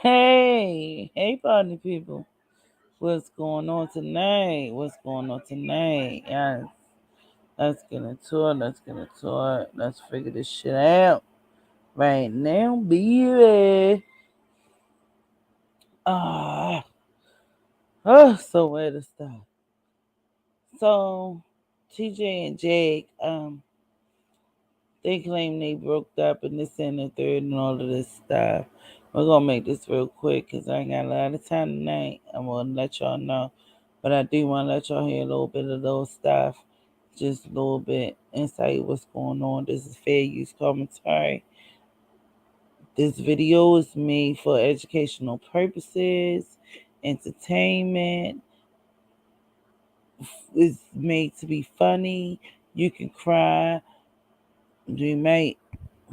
Hey, party people. What's going on tonight? What's going on tonight? Yes, let's get into it. Let's get into it. Let's figure this shit out right now, baby. Ah, so where to start? So, TJ and Jake, they claim they broke up and this and the third and all of this stuff. We're gonna make this real quick because I ain't got a lot of time tonight. I'm gonna let y'all know, but I do want to let y'all hear a little bit of those stuff, just a little bit insight what's going on. This is fair use commentary. This video is made for educational purposes, entertainment. It's made to be funny. You can cry. You might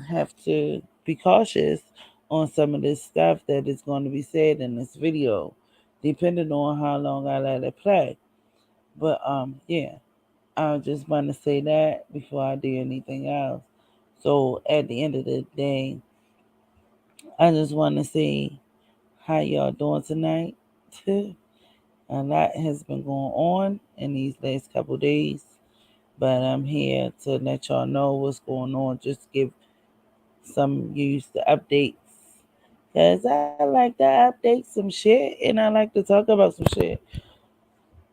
have to be cautious on some of this stuff that is going to be said in this video, depending on how long I let it play. But yeah, I just want to say that before I do anything else. So at the end of the day, I just want to see how y'all doing tonight. A lot has been going on in these last couple days, but I'm here to let y'all know what's going on. Just give some use the updates. Cause I like to update some shit and I like to talk about some shit.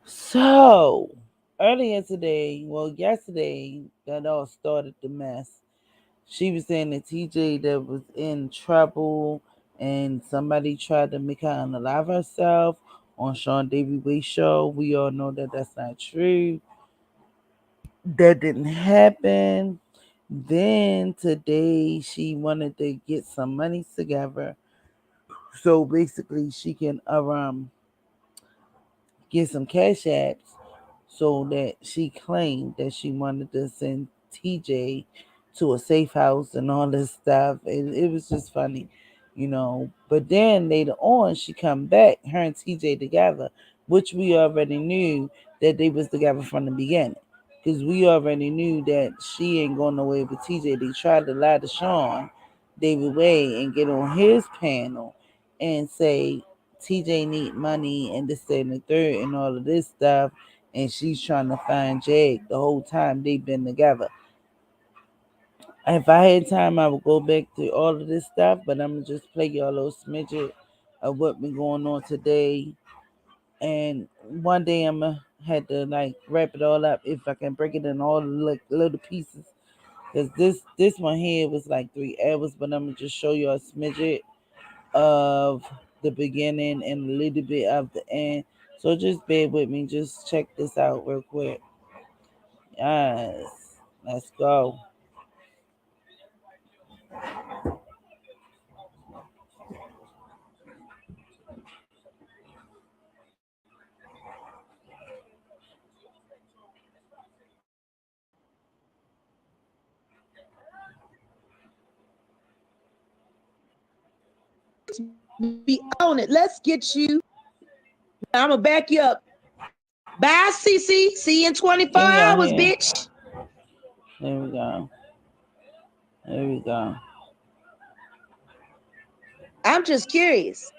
So earlier today, well yesterday, that all started the mess. She was saying that TJ that was in trouble and somebody tried to make her unalive herself on Sean Davy Way show. We all know that that's not true. That didn't happen. Then today she wanted to get some money together so basically she can get some cash apps so that she claimed that she wanted to send TJ to a safe house and all this stuff. It was just funny, you know. But then later on, she come back, her and TJ together, which we already knew that they was together from the beginning. Because we already knew that she ain't going nowhere with TJ. They tried to lie to Sean David Way and get on his panel and say TJ need money and this that, and the third and all of this stuff, and she's trying to find Jake the whole time they've been together. If I had time, I would go back to all of this stuff, but I'm gonna just play y'all a little smidget of what been going on today. And one day I'm gonna have to like wrap it all up if I can break it in all the little pieces. Cause this one here was like 3 hours, but I'm gonna just show you a smidget of the beginning and a little bit of the end. So just bear with me. Just check this out real quick. Yes, let's go. Be on it. Let's get you. I'm gonna back you up. Bye, CC. See you in 24 Can y'all hours, hear? bitch. There we go. There we go. I'm just curious.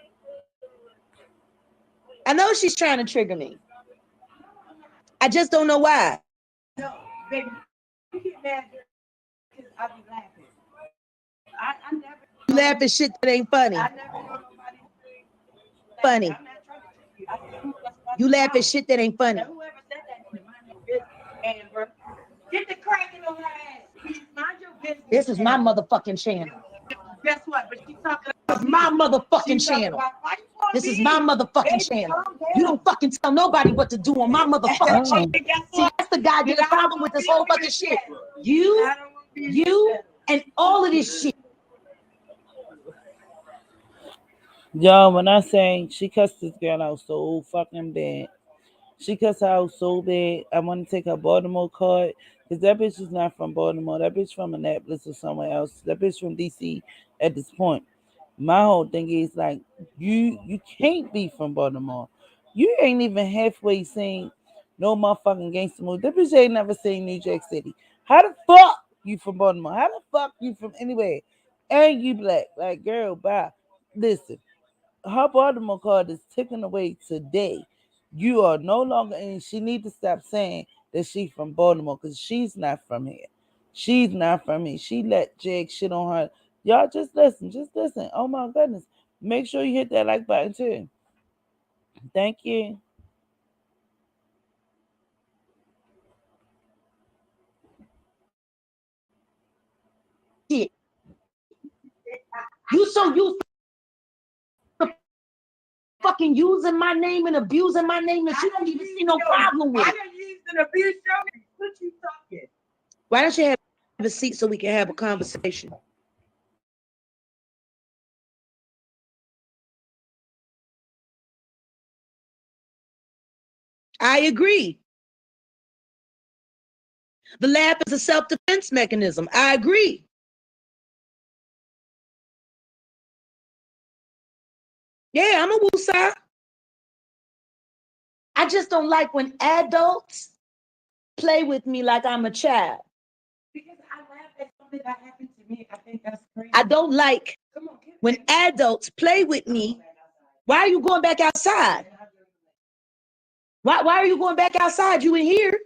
I know she's trying to trigger me. I just don't know why. No, baby, you get mad because I be laughing. I never you laugh at shit that ain't funny. I never know nobody funny. I'm not trying to trick you. You laugh at shit that ain't funny. Whoever said that to mind your business, Amber. Get the cracking on her ass. Mind your business. This is my motherfucking channel. Guess what? But she's talking about my motherfucking channel. This is my motherfucking channel. You don't fucking tell nobody what to do on my motherfucking channel. See, that's the goddamn problem with this whole fucking shit. You, and all of this shit. Yo, when I say she cussed this girl out so fucking bad. She cussed her out so bad. I want to take her Baltimore card because that bitch is not from Baltimore. That bitch from Annapolis or somewhere else. That bitch from DC at this point. My whole thing is like you can't be from Baltimore. You ain't even halfway seen no motherfucking gangster movie. That bitch ain't never seen New Jack City. How the fuck you from Baltimore? How the fuck you from anywhere? And you black. Like girl, bye. Listen. her Baltimore card is taken away today. You are no longer, and she need to stop saying that she's from Baltimore because she's not from here. She's not from here. She let Jag shit on her. Y'all just listen, just listen. Oh my goodness. Make sure you hit that like button too. Thank you. You so used to fucking using my name and abusing my name that you don't even see no problem with it. I didn't use and abuse your name. What you talking? Why don't you have a seat so we can have a conversation? I agree. The laugh is a self-defense mechanism. I agree. Yeah, I'm a woosah. I just don't like when adults play with me like I'm a child. Because I laugh at something that happened to me. I think that's crazy. I don't like when adults play with me. Why are you going back outside? Why are you going back outside? You in here?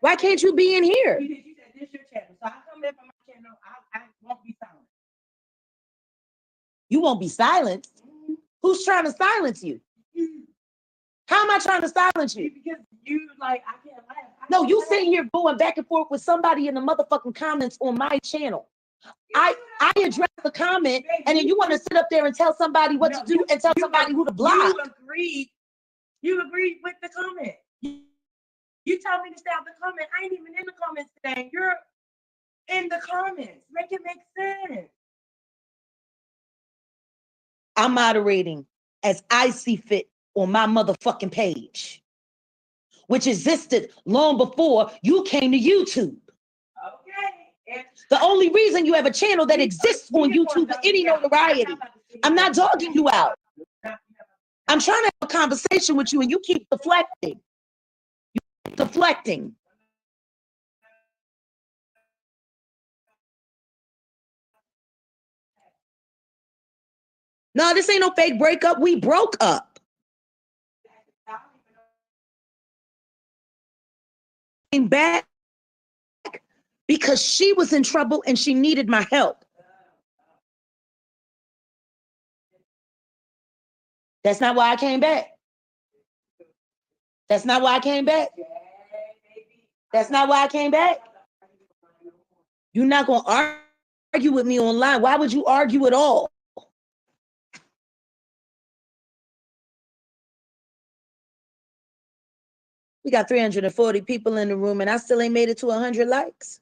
Why can't you be in here? You said this your channel, so I come in from my channel. I won't be silent. You won't be silent. Mm-hmm. Who's trying to silence you? How am I trying to silence you? Because you like I can't laugh. No, you sitting here going back and forth with somebody in the motherfucking comments on my channel. I address the comment, and then you want to sit up there and tell somebody what to do and tell somebody who to block. You agreed with the comment. You told me to stay out the comment. I ain't even in the comments today. You're in the comments. Make it make sense. I'm moderating as I see fit on my motherfucking page, which existed long before you came to YouTube. Okay. The only reason you have a channel that exists on YouTube with any notoriety, I'm not dogging you out. I'm trying to have a conversation with you and you keep deflecting. Deflecting. No, this ain't no fake breakup. We broke up. Came back because she was in trouble and she needed my help. That's not why I came back. That's not why I came back. That's not why I came back. You're not going to argue with me online. Why would you argue at all? We got 340 people in the room and I still ain't made it to 100 likes.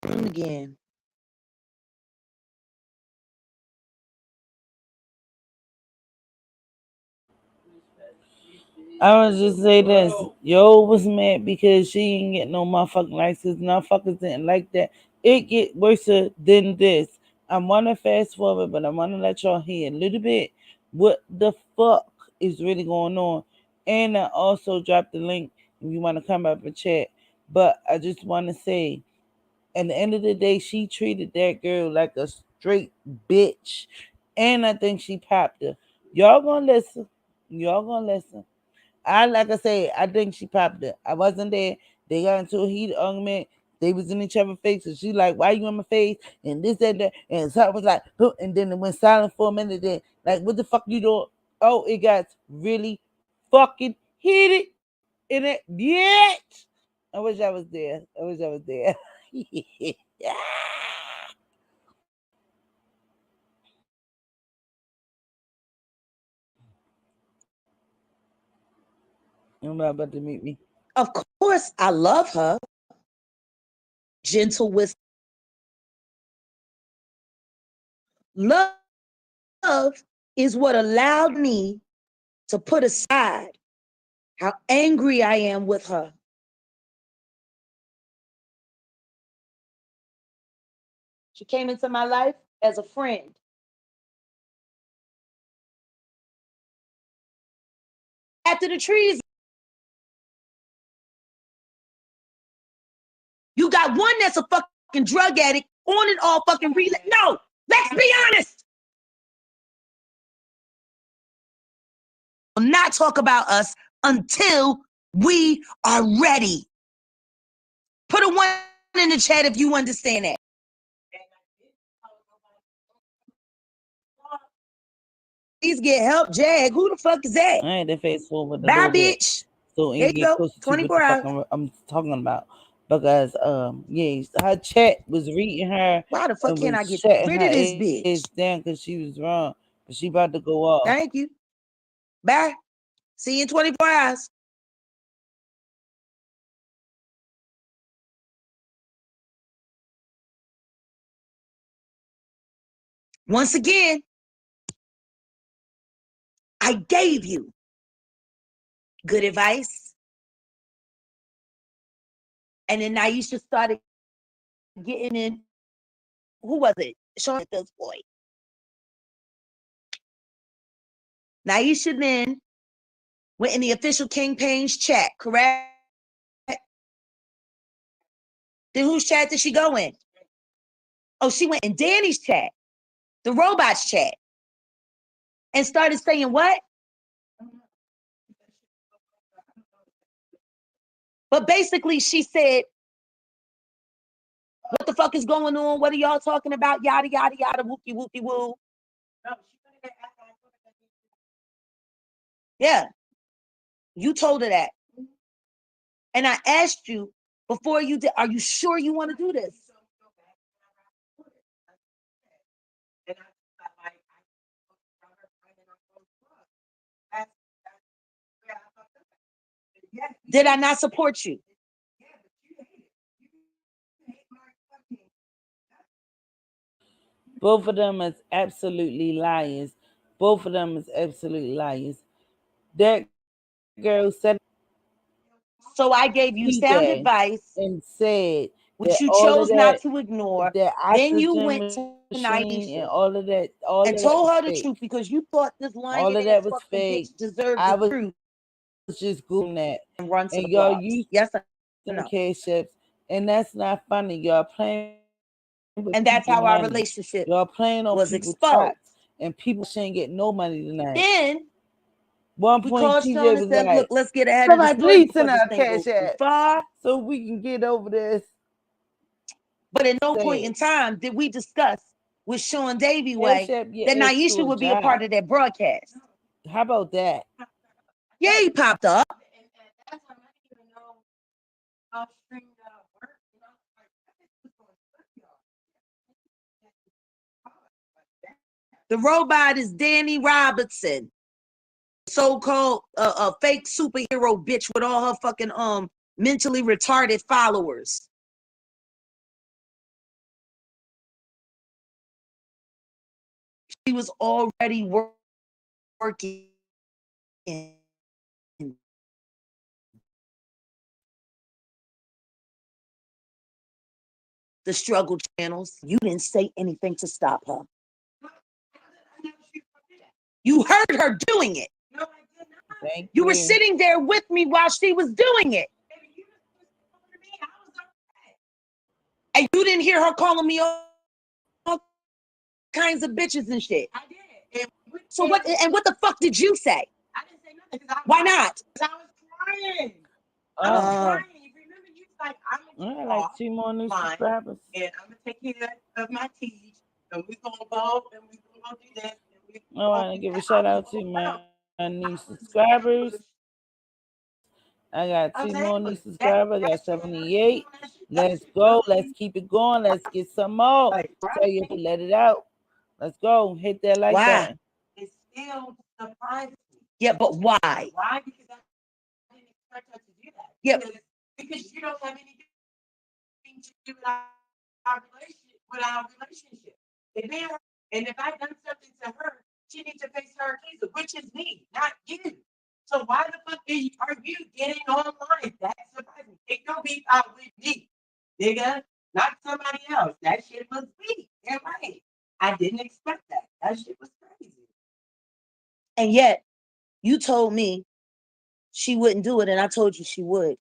Again. I was just say this. Yo was mad because she ain't get no motherfucking license. Motherfuckers didn't like that. It get worse than this. I wanna fast forward, but I wanna let y'all hear a little bit what the fuck is really going on. And I also dropped the link if you wanna come up and chat. But I just wanna say, at the end of the day, she treated that girl like a straight bitch. And I think she popped her. Y'all gonna listen. Y'all gonna listen. I like I say, I think she popped it. I wasn't there. They got into a heated argument. They was in each other's faces. She like, why you in my face? And this and that. And something was like, huh, and then it went silent for a minute. Then like, what the fuck you doing? Oh, it got really fucking heated in it, bitch. I wish I was there. I wish I was there. You're not about to meet me. Of course, I love her. Gentle with love is what allowed me to put aside how angry I am with her. She came into my life as a friend. After the trees, you got one that's a fucking drug addict on and off fucking relapse. No, let's be honest. Will not talk about us until we are ready. Put a 1 in the chat if you understand that. Please get help, Jag. Who the fuck is that? I ain't the faithful with the Bye, little bit. bitch. So There and you get go. closer to what 24 the hours. fuck I'm talking about. Because yeah, her chat was reading her Why the fuck and can't I was get shutting rid her of this ass bitch? down because she was wrong. But she about to go off. Thank you. Bye. See you in 24 hours. Once again, I gave you good advice. And then Naisha started getting in. Who was it? Sean this boy. Naisha then went in the official King Payne's chat, correct? Then whose chat did she go in? Oh, she went in Danny's chat, the robots chat, and started saying what? But basically, she said, what the fuck is going on? What are y'all talking about? Yada, yada, yada, wookie, wookie, woo. Yeah, you told her that. And I asked you before you did, are you sure you want to do this? Did I not support you? Both of them is absolutely liars. Both of them is absolutely liars. That girl said So I gave you sound TJ advice, and said which that you all of chose not that, to ignore. that Then you oxygen went to machine and Naisha all and of that told was her the fake. truth because you thought this All lying of ass that was fucking fake. bitch deserved I the was truth just googling that, and run to and the y'all blogs. used Yes or them no? cash apps, and that's not funny. Y'all playing with And that's people how our money. relationship Y'all playing on was people exposed. tots, and people shouldn't get no money tonight. Then One we point called TJ Sean and was said, look, like, let's get ahead of the somebody story please before send this our thing cash goes too app far. so we can get over this. But at no point in Sad. time did we discuss with Sean Davy Cash way app your that ass to Naisha a would be a part job. of that broadcast. How about that? Yeah, he popped up. The robot is Danny Robertson, so-called fake superhero bitch with all her fucking mentally retarded followers. She was already working in the struggle channels. You didn't say anything to stop her. You heard her doing it. Thank You were you. sitting there with me while she was doing it. And you didn't hear her calling me all kinds of bitches and shit. I did. So what? And what the fuck did you say? I didn't say nothing. Why not? I was crying. I was crying. You remember you like, I'm gonna I like 2 more new subscribers. and I'm gonna take care of my teeth, and we're gonna go and we're gonna do that. I want to give a shout out to my new subscribers. I got 2 more new subscribers. I got 78. Let's go. Let's keep it going. Let's get some more. Tell you to let it out. Let's go. Hit that like Why? button. It still surprises me. Yeah, but why? Why? Because I didn't expect her to do that. Yeah, because you don't have anything to do with our relationship. And if I done something to her, she needs to face her accuser, which is me, not you. So why the fuck are you getting online? That's surprising. Take no beef out with me, nigga, not somebody else. That shit was me. You're right. I didn't expect that. That shit was crazy. And yet, you told me she wouldn't do it, and I told you she would.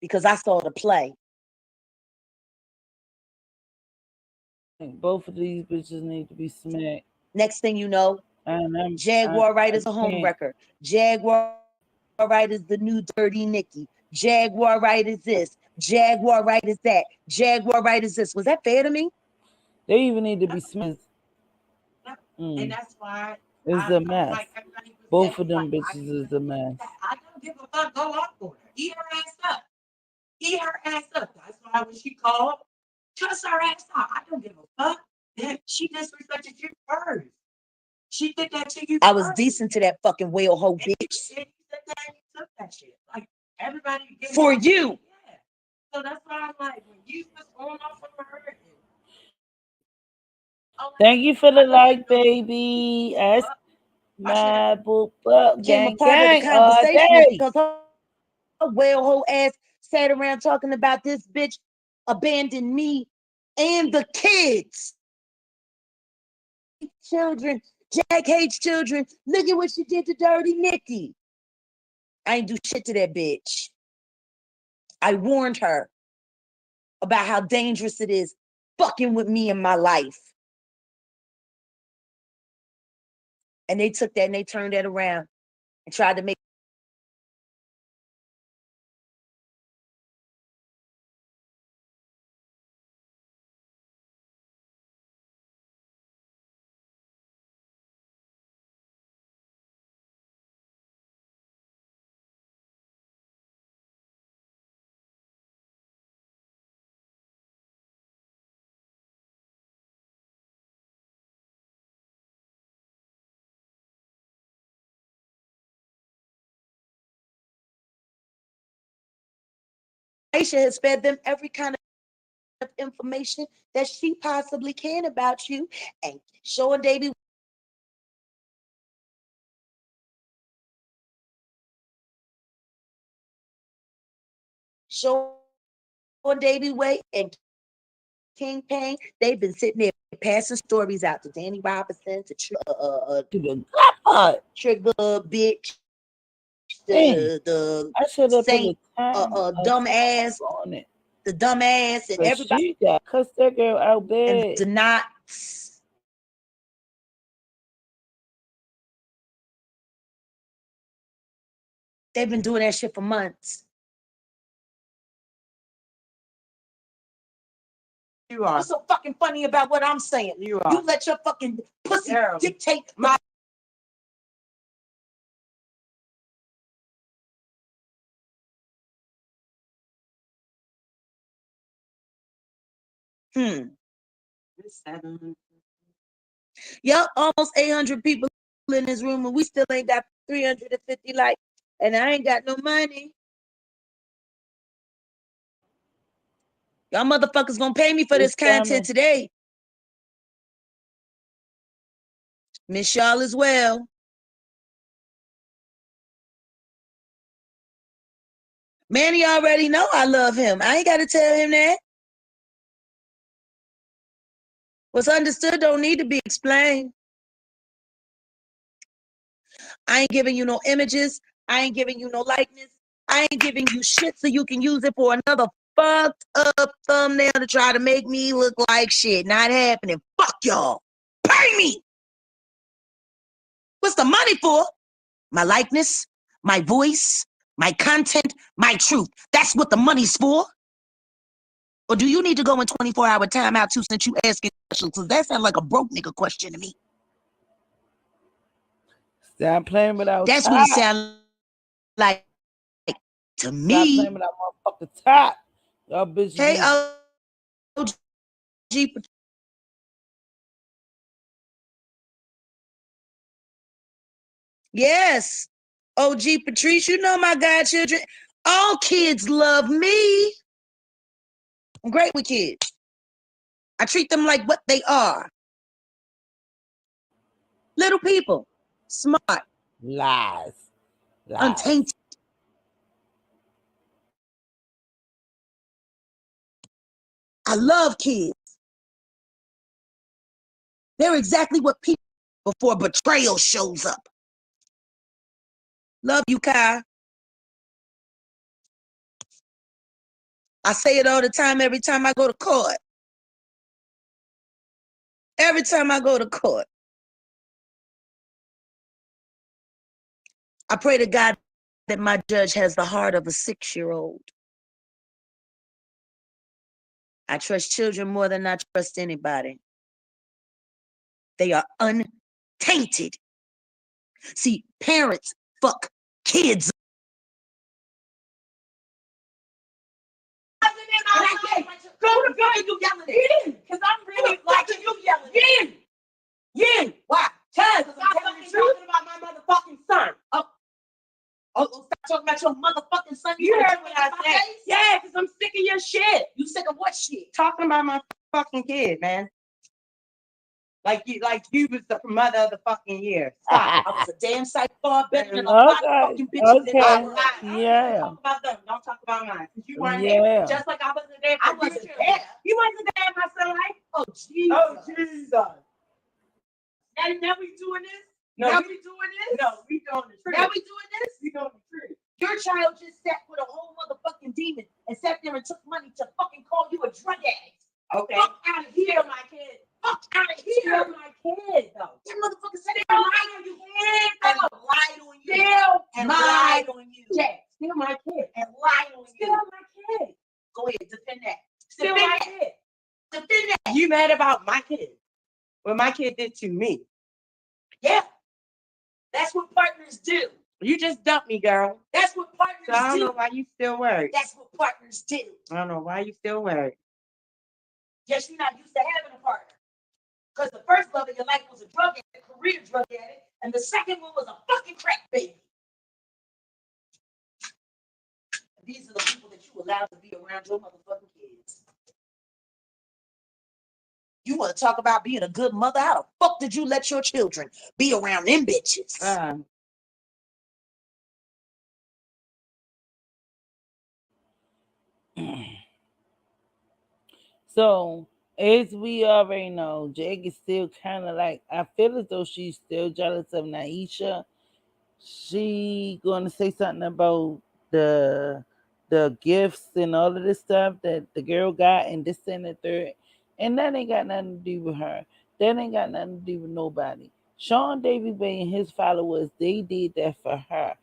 because I saw the play. Both of these bitches need to be smacked. Next thing you know, Jaguar Wright is a homewrecker. Jaguar Wright is the new Dirty Nikki. Jaguar Wright is this. Jaguar Wright is that. Jaguar Wright is this. Was that fair to me? They even need to be smacked. And that's why it's a mess. Like both of them bitches is a mess. I don't give a fuck. Go off for her. Eat her ass up. Eat her ass up. That's why when she called, cuss her ass out. I don't give a fuck. That she disrespected you first. She did that to you. I was decent to that fucking whale hoe bitch. You said that you took that shit. Like everybody for you. Yeah. So that's why I'm like, when you was going off on her. Thank you for the like, baby. That's my book gang gang all day. Because her whale hoe ass sat around talking about this bitch abandoned me and the kids. Children. Jack hates children. Look at what she did to Dirty Nikki. I ain't do shit to that bitch. I warned her about how dangerous it is fucking with me in my life. And they took that and they turned that around and tried to make Aisha has fed them every kind of information that she possibly can about you and showing Davey Way and King Payne. They've been sitting there passing stories out to Danny Robinson, to Trigger bitch, the I should have put dumb ass on it. The dumb ass and but everybody cuss that girl out bad. And to not they've been doing that shit for months. You are. What's so fucking funny about what I'm saying? You let your fucking pussy dictate my Yep, almost 800 people in this room, and we still ain't got 350 likes, and I ain't got no money. Y'all motherfuckers gonna pay me for this content today. Miss y'all as well. Manny already know I love him. I ain't gotta tell him that. What's understood don't need to be explained. I ain't giving you no images. I ain't giving you no likeness. I ain't giving you shit so you can use it for another fucked up thumbnail to try to make me look like shit. Not happening. Fuck y'all. Pay me. What's the money for? My likeness, my voice, my content, my truth. That's what the money's for. Or do you need to go in 24-hour timeout too since you asking questions? Because that sounds like a broke nigga question to me. Stop playing without That's top. what he sound like to me. Stop playing without motherfucking top. Y'all bitches. Hey, OG. Yes. OG Patrice, you know my godchildren. All kids love me. I'm great with kids. I treat them like what they are. Little people. Smart. Lies. Untainted. I love kids. They're exactly what people before betrayal shows up. Love you, Kai. I say it all the time every time I go to court. Every time I go to court. I pray to God that my judge has the heart of a 6-year-old. I trust children more than I trust anybody. They are untainted. See, parents fuck kids. Go to God, you yelling at. Because I'm really like you yelling. Yin. Why? Because I'm fucking talking about my motherfucking son. Oh, stop talking about your motherfucking son. You heard what I said? Yeah, because I'm sick of your shit. You sick of what shit? Talking about my fucking kid, man. Like you was the mother of the fucking year. Stop. I was a damn sight far better than a lot of fucking bitches in my life. Yeah. Don't talk about them. Don't talk about mine. You weren't Yeah. there. Just like I wasn't there. I wasn't there. You wasn't there in my son's life. Oh, Jesus. Oh, Jesus. Now we doing this? No. Now we doing this? No, we doing the truth. Now we doing this? We doing the truth. Your child just sat with a whole motherfucking demon and sat there and took money to fucking call you a drug addict. Okay. Fuck out of here, my kid. Fuck out of here. Still my kid, though. That motherfucker said they lied on you. And lied on you. Still and lied on you. Yeah. Still my kid. And lied on you. Still my kid. Go ahead, defend that. Still my kid. Defend that. You mad about my kid? What my kid did to me? Yeah. That's what partners do. You just dumped me, girl. That's what partners do. I don't know why you still worried. That's what partners do. I don't know why you still worried. Yes, you're not used to having a partner. Because the first love of your life was a drug addict, a career drug addict, and the second one was a fucking crack baby. These are the people that you allowed to be around your motherfucking kids. You want to talk about being a good mother? How the fuck did you let your children be around them bitches? So, as we already know, Jag is still kind of like, I feel as though she's still jealous of Naisha. She going to say something about the the gifts and all of this stuff that the girl got and this and the third. And that ain't got nothing to do with her. That ain't got nothing to do with nobody. Sean Davy Bay and his followers, they did that for her.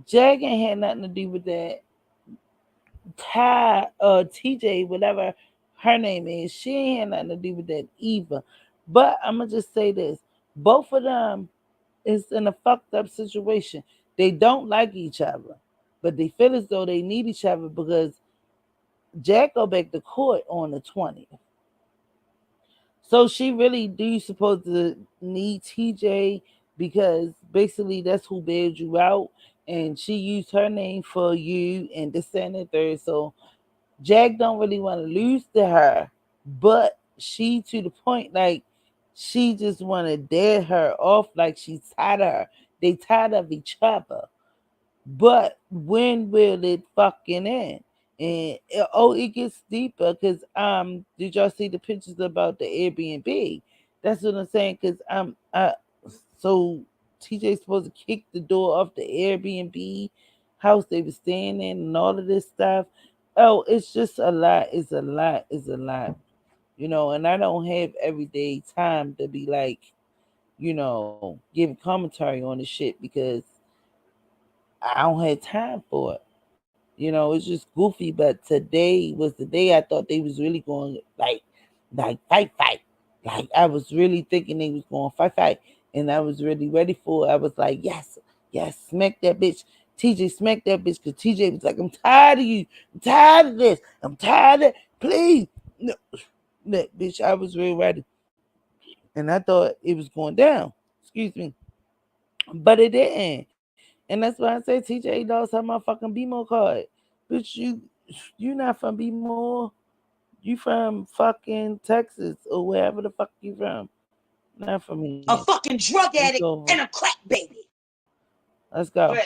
Jag ain't had nothing to do with that. TJ, whatever her name is, she ain't had nothing to do with that either. But I'm gonna just say this: both of them is in a fucked up situation. They don't like each other, but they feel as though they need each other because Jack go back to court on the 20th. So she really do supposed to need TJ because basically that's who bailed you out, and she used her name for you and this and the third. So Jack don't really want to lose to her, but she to the point like she just want to dead her off like she's tired of her. They tired of each other. But when will it fucking end? And it gets deeper because did y'all see the pictures about the Airbnb? That's what I'm saying. Because so TJ's supposed to kick the door off the Airbnb house they were staying in and all of this stuff. Oh, it's just a lot. It's a lot. It's a lot. And I don't have everyday time to be like, giving commentary on the shit because I don't have time for it. It's just goofy. But today was the day I thought they was really going like fight. Like I was really thinking they was going fight, and I was really ready for it. I was like, yes, smack that bitch. TJ, smack that bitch, because TJ was like, I'm tired of you. I'm tired of this. I'm tired of please. No, that bitch, I was really ready. And I thought it was going down. Excuse me. But it didn't. And that's why I say TJ lost her motherfucking BMO card. Bitch, you not from BMO. You from fucking Texas or wherever the fuck you from. Not from here. A fucking drug addict and a crack baby. Let's go.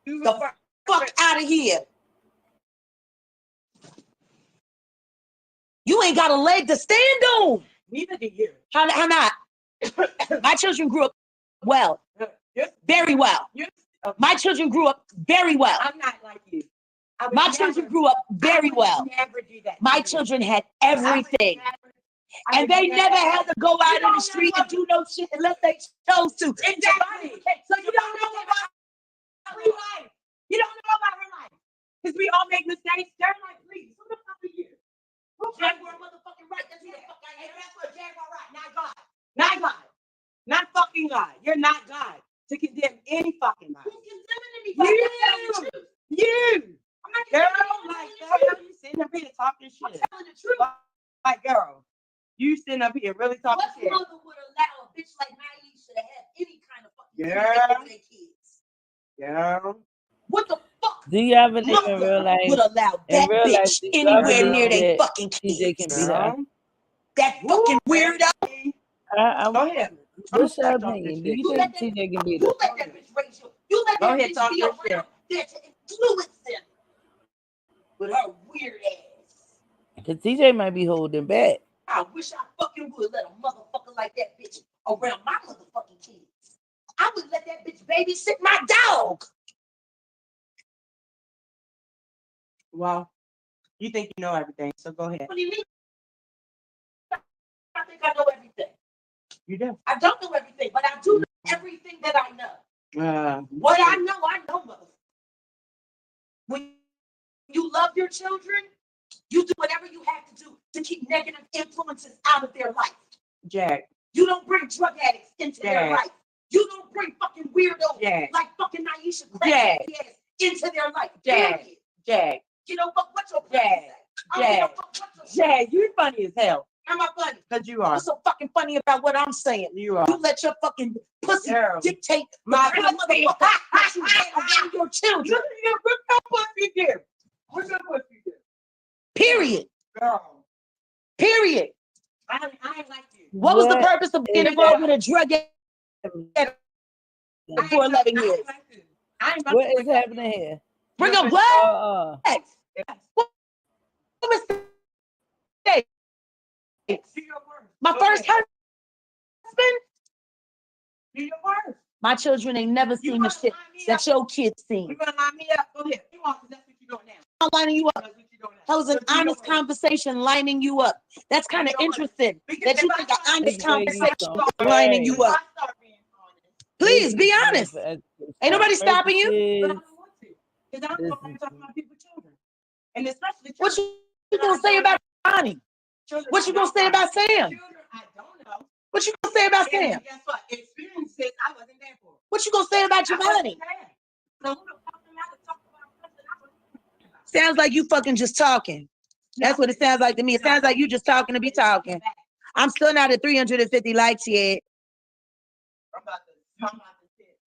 The fuck out of here. You ain't got a leg to stand on. Neither do you. How not? My children grew up well. Very well. My children grew up very well. I'm not like you. My children grew up very well. Never do that. My children had everything. And they never had to go out in the street and do no shit unless they chose to. Exactly. So you don't know about her life. You don't know about her life. Because we all make mistakes. They're like, please, who the fuck are you? Jaguar motherfucking right. That's who the fuck I am. That's what Jaguar right. Not God. Not God. Not fucking God. You're not God to condemn any fucking body. Who's condemning anybody? You. I'm not girl, like, girl, you sitting up here talking shit. I'm telling the truth. Like, girl, you sitting up here really talking shit. What mother would allow a bitch like Naisha to have any kind of fucking girl, their kids? Girl. What the fuck? Do y'all believe in real life? Would allow that bitch anywhere near their fucking kids? TJ can be her. That fucking weirdo. Go ahead. What's your opinion? Do you think TJ can be You her? let that bitch raise you. You let that bitch be around there to influence them with her weird ass. Because TJ might be holding back. I wish I fucking would let a motherfucker like that bitch around my motherfucking kids. I would let that bitch babysit my dog. Well, you think you know everything, so go ahead. What do you mean? I think I know everything. You do. I don't know everything, but I do know everything that I know. What I know, motherfucker. When you love your children, you do whatever you have to do to keep negative influences out of their life. Jack. You don't bring drug addicts into their life. You don't bring fucking weirdos like fucking Naisha into their life. Jack. You know what's your plan? Jack, you funny as hell. Am I funny? Because you are. What's so fucking funny about what I'm saying? You are. You let your fucking pussy dictate my pussy that you have around your children. What's your pussy do? What's your pussy do? Period. Girl. Period. I ain't like you. What was the purpose of being involved with a drug addict for 11 years? What is happening here? Bring a what? What mistake? My first husband? Do your worst. My children ain't never seen the shit that your kids seen. You gonna line me up? Go ahead. You want, that's what you're doing now. I'm lining you up. That was an honest conversation lining you up. That's kind of interesting that you think an honest conversation lining you up. Please be honest. Ain't nobody stopping you. Because I'm talking about people's children. And especially what you gonna say about Bonnie? What you gonna say about Sam? I don't know. What you gonna say about Sam? And guess what? Experiences I wasn't there for. What you gonna say about Giovanni? Sounds like you fucking just talking. That's what it sounds like to me. It sounds like you just talking to be talking. I'm still not at 350 likes yet. I'm about to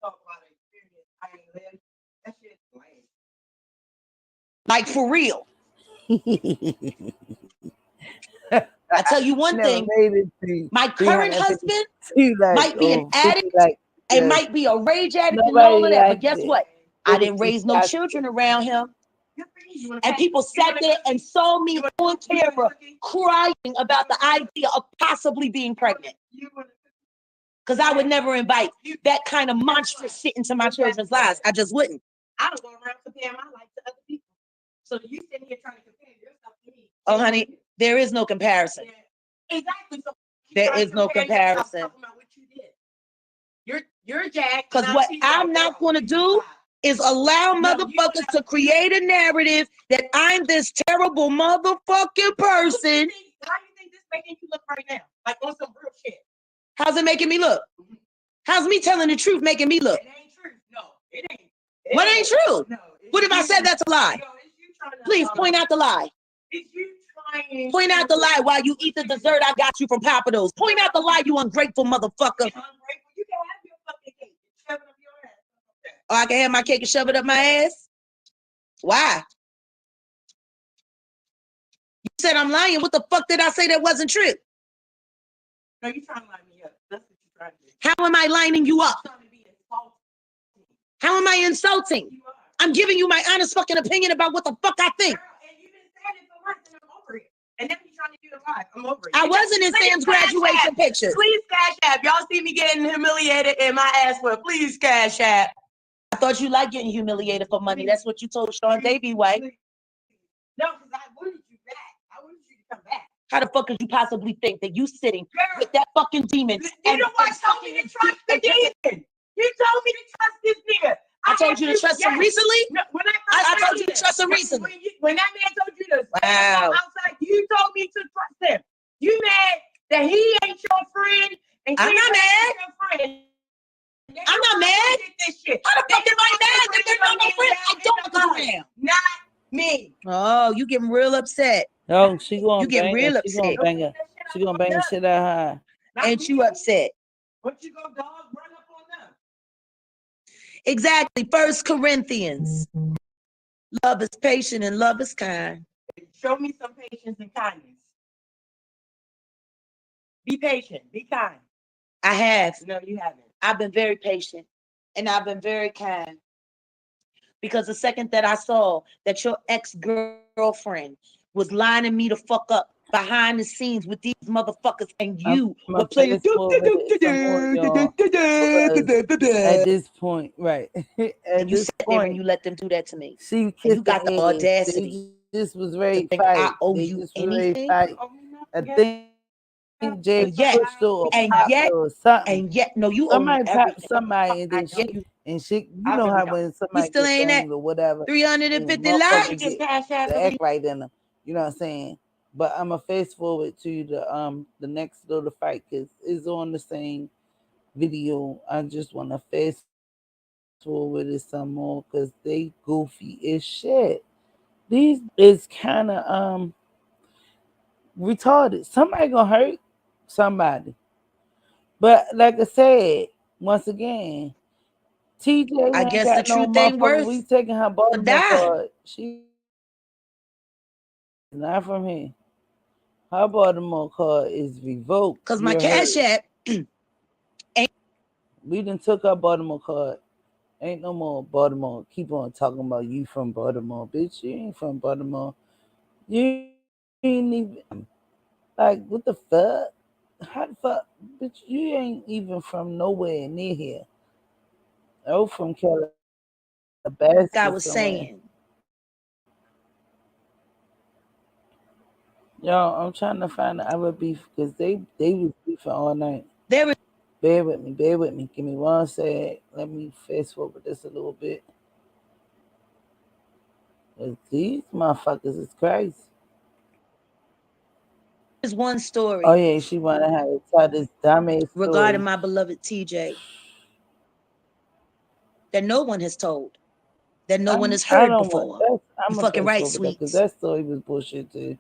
talk about an experience I ain't lived. That shit's lame. Like for real. I tell you one thing, my current husband might be an addict and might be a rage addict and all of that, but guess what? I didn't raise no children around him. And people sat there and saw me on camera crying about the idea of possibly being pregnant. Because I would never invite that kind of monstrous shit into my children's lives. I just wouldn't. I don't go around comparing my life to other people. So you sitting here trying to compare yourself to me. Oh, honey, there is no comparison. Yeah. Exactly. So there is no comparison. You're Jack. Because what I'm not going to do is allow motherfuckers to create a narrative that I'm this terrible motherfucking person. How do you think this making you look right now? Like on some real shit. How's it making me look? How's me telling the truth making me look? It ain't true. No, it ain't. What ain't true? No, what if I said that's a lie? Please point out the lie. It's you trying. Point out the lie while you eat the dessert I got you from Papados. Point out the lie, you ungrateful motherfucker. You can have your fucking cake. Shove it up your ass. Oh, I can have my cake and shove it up my ass? Why? You said I'm lying. What the fuck did I say that wasn't true? No, you're trying to line me up. That's what you're trying to do. How am I lining you up? You're trying to be insulting. How am I insulting? You are. I'm giving you my honest fucking opinion about what the fuck I think. Girl, and you've been saying it for months and I'm over it. And then you're trying to do it live. I'm over it. I wasn't in Sam's graduation picture. Please cash app. Y'all see me getting humiliated in my ass for please cash app. I thought you liked getting humiliated for money. That's what you told Sean Davey, White. How the fuck could you possibly think that you sitting with that fucking demon? You know what told me to trust the demon? You told me to trust this nigga. I told you to trust him recently? No, when I told you to trust him recently. When that man told you to Wow. outside, you told me to trust him. You mad that he ain't your friend? And I'm not mad. Your friend. I'm not mad. This shit. How the fuck am I mad that they're not my friends? I don't look around. Not me. Oh, you getting real upset. No, she gonna You getting bang real her. She gonna upset. bang her. She gonna bang the shit out of her. Ain't you upset? What you gonna dog run up on them? Exactly. 1 Corinthians. Love is patient and love is kind. Show me some patience and kindness. Be patient. Be kind. I have. No, you haven't. I've been very patient and I've been very kind. Because the second that I saw that your ex-girlfriend was lining me to fuck up behind the scenes with these motherfuckers and you were playing At this point, right? and you sat there and you let them do that to me. She And kissed you got the ass. audacity They just was ready to to think I fight. owe They you just was ready to anything. fight. I think Jay And yet, pushed her or and popped yet, her or something. and yet, no, you owe me Somebody popped everything. somebody and then she, you know how when We somebody still gets ain't at angry or whatever, and 350 motherfuckers likes. get the act right in them. You know what I'm saying? But I'm gonna fast forward to the next little fight because it's on the same video. I just want to fast forward it some more because they goofy as shit. These is kind of retarded. Somebody gonna hurt somebody. But like I said, once again, TJ I ain't guess the got no truth ain't motherfucker. We worth taking her a Baltimore dime. card. She's not from here. Her Baltimore card is revoked. Cause my You cash heard? app ain't We done took her Baltimore card. Ain't no more Baltimore. Keep on talking about you from Baltimore, bitch. You ain't from Baltimore. You ain't even like what the fuck? How the fuck, bitch? You ain't even from nowhere near here. Oh, from Calabasas like I was somewhere. saying. Yo, I'm trying to find the other beef because they was beefing all night. There is Bear with me, bear with me. Give me one sec. Let me fast forward this a little bit. 'Cause these motherfuckers is crazy. one Oh story yeah, she wanna have to tell this dumbass regarding story. my beloved TJ that no one has told, that no one has I heard don't want before. that. I'm You gonna fucking fast right, forward that because sweets. that story was bullshit too.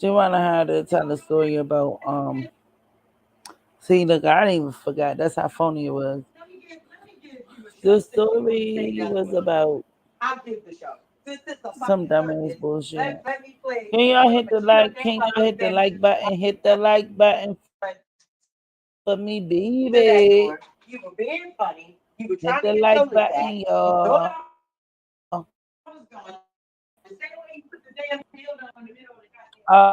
She wanna have to tell a story about See, look, I didn't even forgot. That's how phony it was. Let me give you a The show. Since you want to say story that was one, about I'll give the show. Since it's a some fucking dumbass circus, bullshit. let me play. Can y'all hit the Machino like? game Can by y'all Big hit the Daddy like button? Hit the like button for me, to that baby. door. You were being funny. You were Hit trying to the get your like lick back. button, You thought y'all. I was gone. The same way you put the damn dildo in the middle of the goddamn.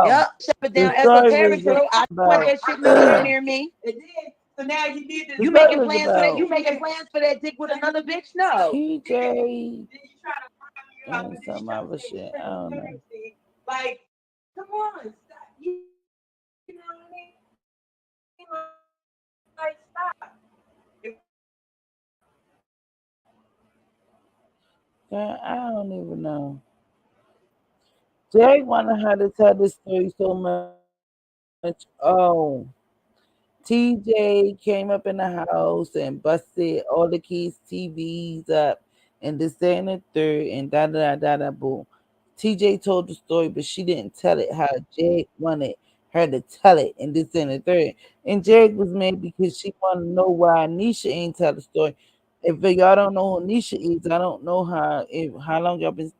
Yep, shut it The down story was esoteric, girl. I don't want about that shit nowhere near me. It did. So now you did this. the You story making was plans for that? You about making plans for that dick with another bitch? No. TJ Then you try to prime me up, and and then you some try to other say shit. I don't know. transparency. Like, come on, stop. You know what I mean? Like, stop. Yeah, I don't even know. Jay wanted her to tell this story so much. Oh, TJ came up in the house and busted all the kids' TVs up and this, that, and the third, and da da da da da boom. TJ told the story, but she didn't tell it how Jag wanted her to tell it, and this, that, and the third. And Jag was mad because she wanted to know why Nisha ain't tell the story. If y'all don't know who Nisha is, I don't know how long y'all been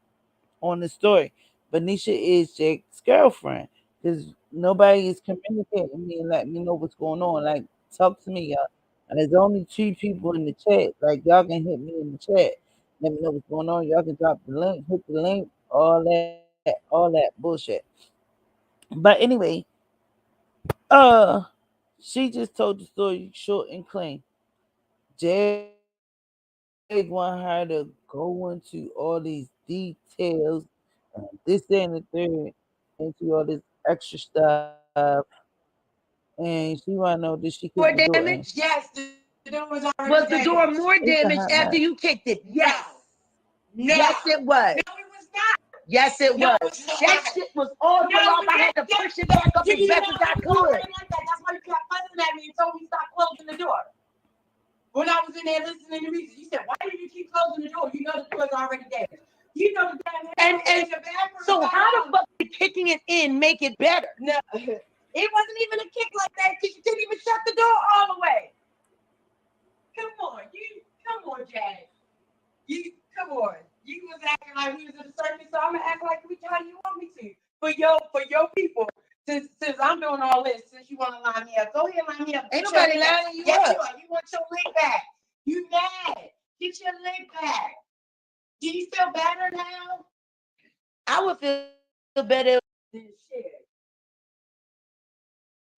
on the story. But Nisha is Jake's girlfriend because nobody is communicating with me and letting me know what's going on. Like, talk to me, y'all. And there's only two people in the chat. Like, y'all can hit me in the chat. Let me know what's going on. Y'all can drop the link, hit the link, all that bullshit. But anyway, uh, she just told the story short and clean. Jag want her to go go into all these details, this, that, and the third, into all this extra stuff, and she want to know that she kicked the Door door in. damage? Yes, the door was already Was the door damaged. more It's a damaged hot after mess. you kicked it? Yes. No. Yes, it was. No, it was not. Yes, it No, was. it's not. That shit was all the way No, off. I had to push it back up You as know, best as I it was could. already like that. That's why you kept fussing at me and told me stop closing the door. When I was in there listening to music, you said, "Why do you keep closing the door? You know the door's already damaged. You know the damn And your bathroom." so how the fuck did kicking it in make it better? No, it wasn't even a kick like that because you didn't even shut the door all the way. Come on, Jack. Come on. You was acting like we was in a circus, so I'm gonna act like we how you want me to. For your people. Since I'm doing all this, since you want to line me up, go ahead and line me up. Ain't nobody lining you yes, up. You are. You want your leg back. You mad. Get your leg back. Do you feel better now? I would feel better. Then shit.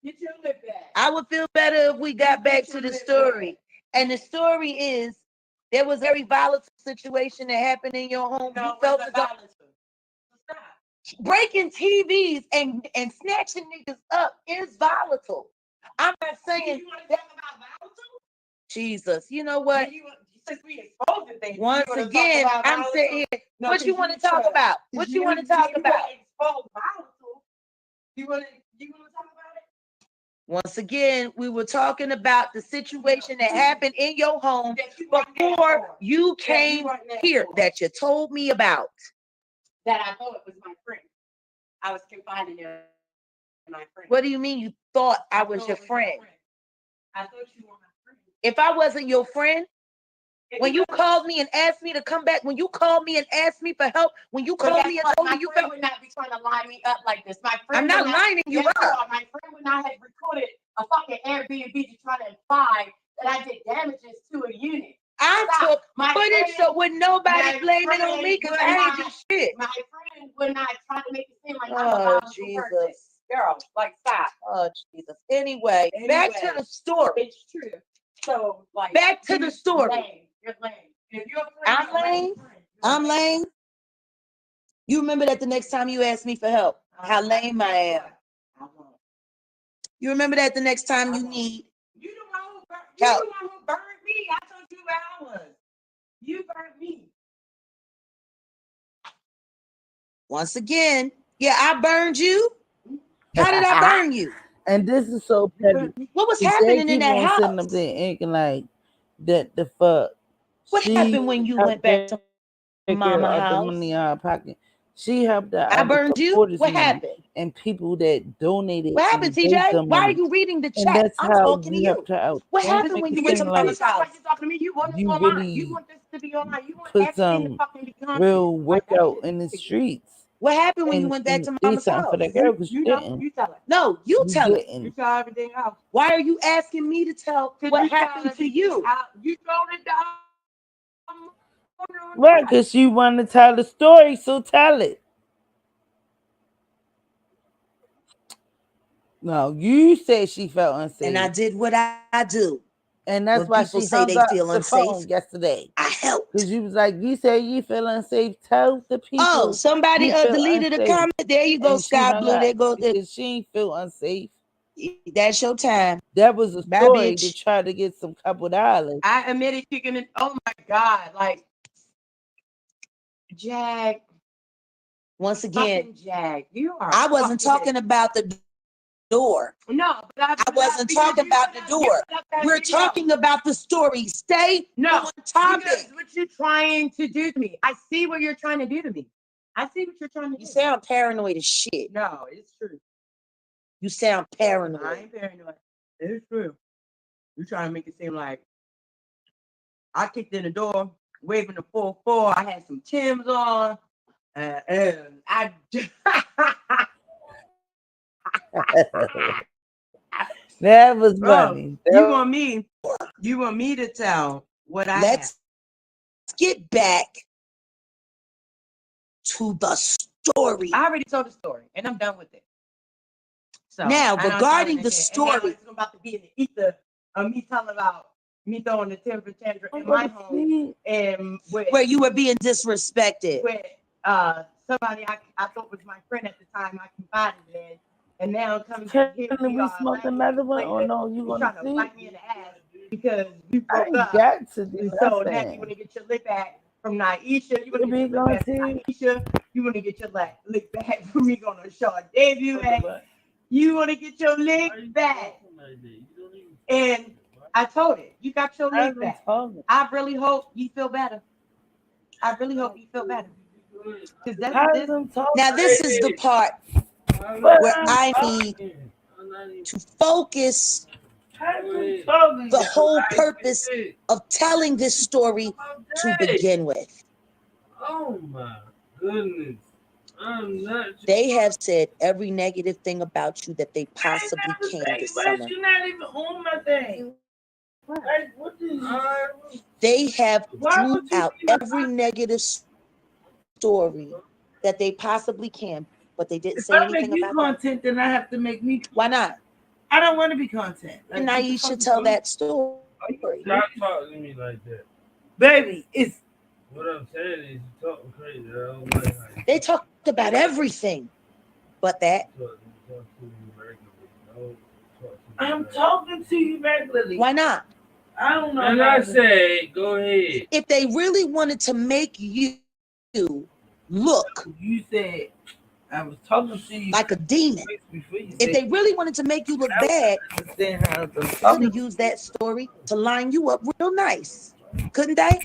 Get your leg back. I would feel better if we got back to the story. And the story is there was a very volatile situation that happened in your home. No, You felt as though stop. breaking TVs and snatching niggas up is volatile. I'm not saying You want to that. talk about volatile? Jesus, you know what? Since we exposed the thing. Once again, I'm sitting here. No, what you want to talk about? What you want to talk about? Exposed volatile. You want to talk about it? Once again, we were talking about the situation that happened in your home before you came here that you told me about. That I thought it was my friend. I was confiding in my friend. What do you mean you thought I was your friend? I thought you were my friend. If I wasn't your friend, when you called me and asked me to come back, when you called me and asked me for help, when you called me and told me you felt, would not be trying to line me up like this. My friend, I'm not lining you up. My friend would not have recorded a fucking Airbnb to try to imply that I did damages to a unit. I took my footage, so would nobody blame it on me because I ain't do shit. My friend would not try to make it seem like I'm a volatile person. Girl, like stop. Oh Jesus. Anyway, back to the story. It's true. So like back to the story. Lame. You're lame. If you're I'm lame. I'm lame. You remember that the next time you ask me for help, how lame I am. You remember that the next time you need. You the one who burned me. I told you where I was. You burned me. Once again, yeah, I burned you. How did I burn you? And this is so petty. What was happening in that house? Sitting up there acting like that the fuck. What happened when you went back to mama house? The money out of pocket. She helped out. I burned you. What happened? And people that donated. What happened, TJ? Why are you reading the chat? That's I'm how talking to you. What happened when you went to mama's house? You talking to me? You want this online? You want this to be online? You want put some real workout in the streets. What happened when you went back to mama's house? For that girl, because you tell it. No, you tell it. You tell everything else. Why are you asking me to tell what happened to you? You told it down. Right, because you want to tell the story, so tell it. No, you said she felt unsafe. And I did what I do. And that's why people she say they feel unsafe yesterday. I helped. Because you was like, you said you feel unsafe. Tell the people. Oh, somebody deleted a comment. There you go, Sky Blue. There goes because she ain't feel unsafe. That's your time. That was a story to try to get some couple dollars. I admitted you can. Oh my God, like Jag. Once again, Jag, you are. I wasn't talking about the door. No, but I wasn't talking about the door. We're talking about the story. Stay on topic. What you're trying to do to me. I see what you're trying to do to me. I see what you're trying to do. You sound paranoid as shit. No, it's true. You sound paranoid. I ain't paranoid. It's true. You're trying to make it seem like I kicked in the door, waving the 4-4. I had some Timbs on. And I that was funny. You want me to tell what I Let's get back to the story. I already told the story and I'm done with it. So now regarding the story, it's about to be in the ether of me telling about me throwing the temper tantrum in my home, and where you were being disrespected. with somebody I thought was my friend at the time I confided in, and now coming Can here we smoke another one or no? You you gonna trying to see? bite me in the ass because you I broke ain't up. got to do So now you nothing. want to get your lick back from Naisha. You want to We get your lick gonna back from see. Naisha. You want to get your lick back from me on a short debut. You want to get your lick back. And I told it, you got your lick back. I really hope you feel better. I really hope you feel better. Because that's Now this is the part where I need to focus the whole purpose of telling this story to begin with. Oh my goodness. I'm not. They have said every negative thing about you that they possibly can this summer. You're not even on my thing. Like, what is They have why threw would you out be every negative story that they possibly can, but they didn't if say I make anything you about that. content, then I have to make me. Why not? I don't want to be content. Like, And what the Aisha fuck tell is that story. Stop talking to me like that. baby? It's What I'm saying is you talking crazy. I don't like how you They talked about everything but that. talk to me regularly. Don't talk to me I'm like talking to you regularly. Why not? I don't know. And how I to- say, go ahead. If they really wanted to make you look you said I was talking to you like a demon, before you if said they really wanted to make you look I bad, understand how the they could talking. have used that story to line you up real nice. Couldn't they?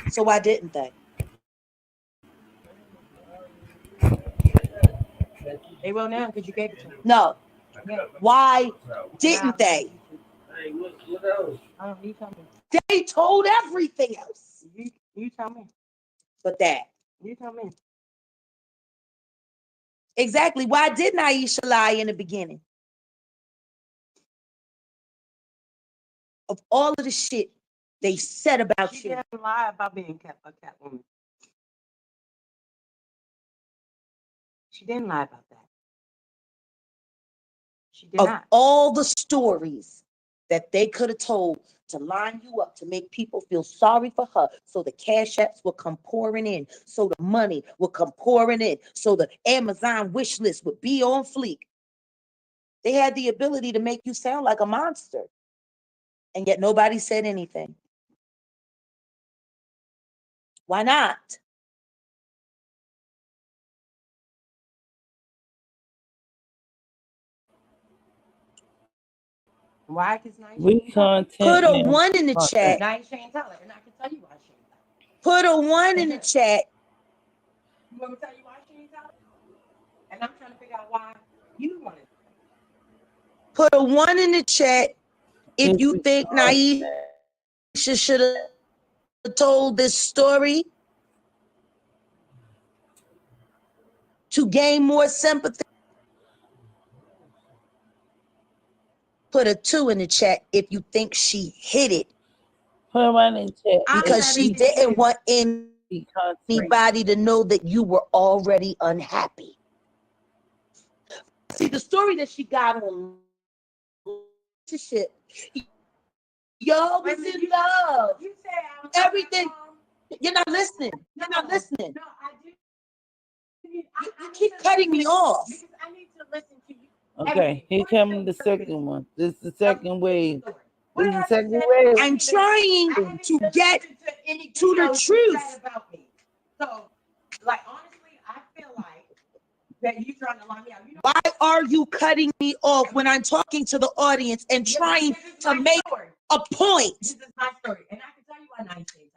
So why didn't they? they will now because you gave it to them. No. Yeah. Why didn't they? Hey, what else? You tell me. They told everything else You tell me. but that. You tell me. Exactly. Why didn't Aisha lie in the beginning? Of all of the shit they said about She you. didn't lie about being a cat woman. She didn't lie about that. She did Of not. all the stories that they could have told to line you up to make people feel sorry for her, so the cash apps will come pouring in, so the money will come pouring in, so the Amazon wish list would be on fleek. They had the ability to make you sound like a monster, and yet nobody said anything. Why not? Why? Because now We content Put a now. 1 in the chat. now she ain't tell it, and I can tell you why she ain't tell it. Put a 1 in the chat. You want me to tell you why she ain't tell it? And I'm trying to figure out why you want it. Put a 1 in the chat if you think Naisha should have told this story to gain more sympathy. Put a 2 in the chat if you think she hid it Put one in chat. because she didn't want anybody to know that you were already unhappy. See, the story that she got on shit, y'all was in love. You said I was Everything. You're not listening. You're not listening. No, I do. You keep cutting me off. Because I need to listen to you. Okay, here comes the second one. This is the second wave. This is the second wave. I'm trying to get to the truth. About me. So, like, honestly, I feel like that you trying to lie me out. You know, Why are you cutting me off when I'm talking to the audience and trying to make a point? This is my story, and I can tell you why Naisha ain't tell it.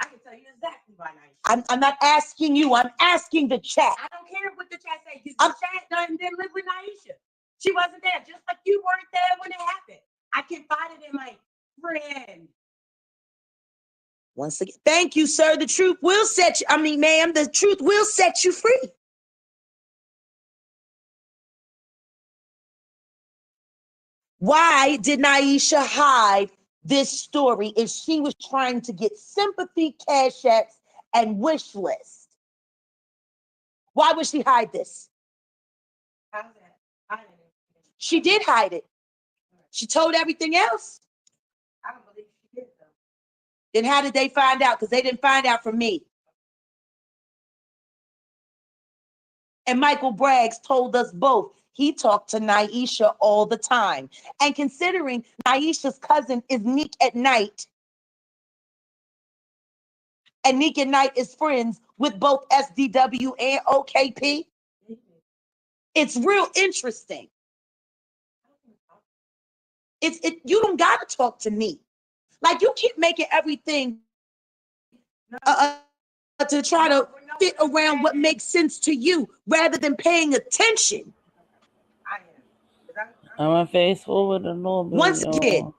I can tell you exactly why Naisha. I'm not asking you. I'm asking the chat. I don't care what the chat says. The chat didn't live with Naisha. She wasn't there, just like you weren't there when it happened. I confided in my friend. Once again, thank you, sir. The truth will set you. Ma'am, the truth will set you free. Why did Naisha hide this story if she was trying to get sympathy, cash apps, and wish list? Why would she hide this? How's that? I didn't. She did hide it. She told everything else. I don't believe she did though. Then how did they find out? Because they didn't find out from me. And Michael Braggs told us both. He talked to Naisha all the time. And considering Naisha's cousin is Neek at Night, and Neek at Night is friends with both SDW and OKP, it's real interesting. You don't gotta talk to Neek. Like, you keep making everything to try to fit around what makes sense to you rather than paying attention. I am. I'm gonna fast forward a little bit, Once again,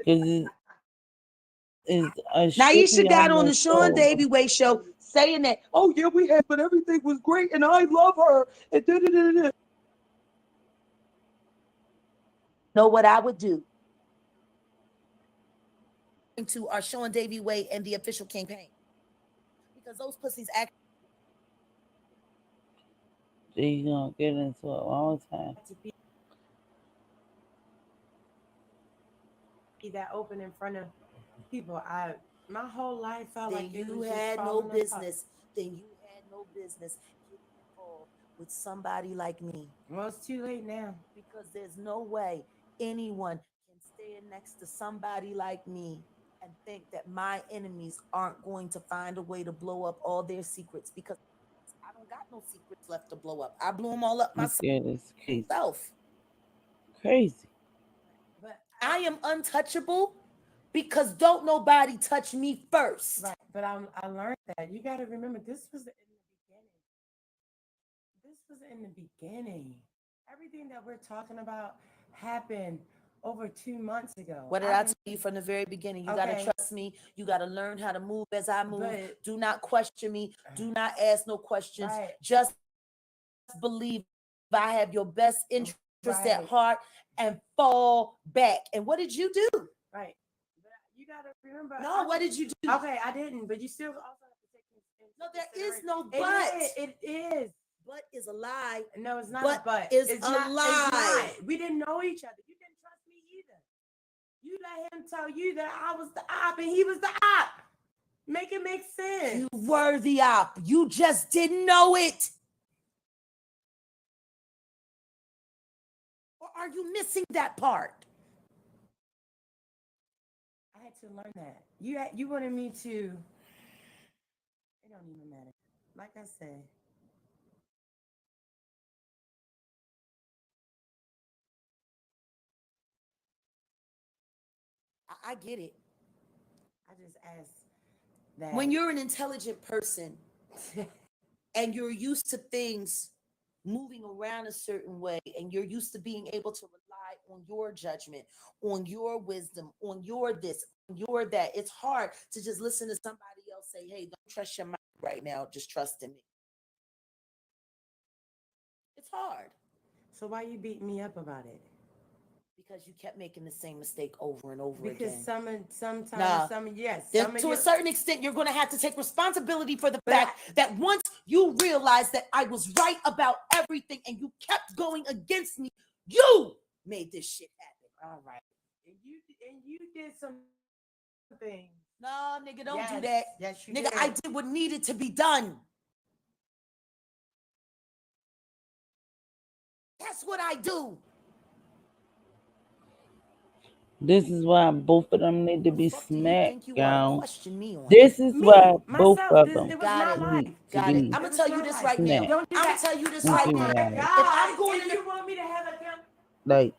y'all. Because I should Naisha be got on the almost Sean over. Davy Way show saying that, oh yeah, we had, but everything was great and I love her. And da-da-da-da-da. Know what I would do? To our Sean Davy Way and the official campaign. Because those pussies act. She's gonna get into it one more time. To be that open in front of people. My whole life felt Then like it you was just had no falling apart. business. Then you had no business getting involved with somebody like me. Well, it's too late now. Because there's no way anyone can stand next to somebody like me and think that my enemies aren't going to find a way to blow up all their secrets, because I don't got no secrets left to blow up. I blew them all up I'm scared it's crazy. myself. Crazy. But I am untouchable because don't nobody touch me first. right, but I learned that you got to remember this was in the beginning. This was in the beginning. Everything that we're talking about happened over 2 months ago. What did I tell you from the very beginning? You got to Okay. trust me. You got to learn how to move as I move. But- Do not question me. Do not ask no questions. Right. Just believe I have your best interest at Right. heart and fall back. And what did you do? Right. But you got to remember. No, what did you do? Okay, I didn't, but you still also have to take into No, there is consideration- no but. It is. But is a lie. No, it's not But a but. is It's a not, lie. It's not. We didn't know each other. You didn't trust me either. You let him tell you that I was the op and he was the op. Make it make sense. You were the op. You just didn't know it. Or are you missing that part? I had to learn that. You wanted me to. It don't even matter. Like I said. I get it. I just asked that. When you're an intelligent person and you're used to things moving around a certain way, and you're used to being able to rely on your judgment, on your wisdom, on your this, on your that, it's hard to just listen to somebody else say, hey, don't trust your mind right now, just trust in me. It's hard. So why you beating me up about it? Because you kept making the same mistake over and over Because again. sometimes, yes. To a certain extent, you're going to have to take responsibility for the fact that once you realized that I was right about everything and you kept going against me, you made this shit happen. All right. And you did some things. No, nigga, don't do Yes, that. yes, you Nigga, did. I did what needed to be done. That's what I do. This is why both of them need to be Fuck do you smacked think you want to down. question me on? This is Me, why both myself, of it them was Got my it. life. need to Got it. be I'm gonna It tell was you my this life. right now. smacked. Don't do I'm gonna that. tell you this Okay, right now. guys. If I'm going and to you want me to have a Like,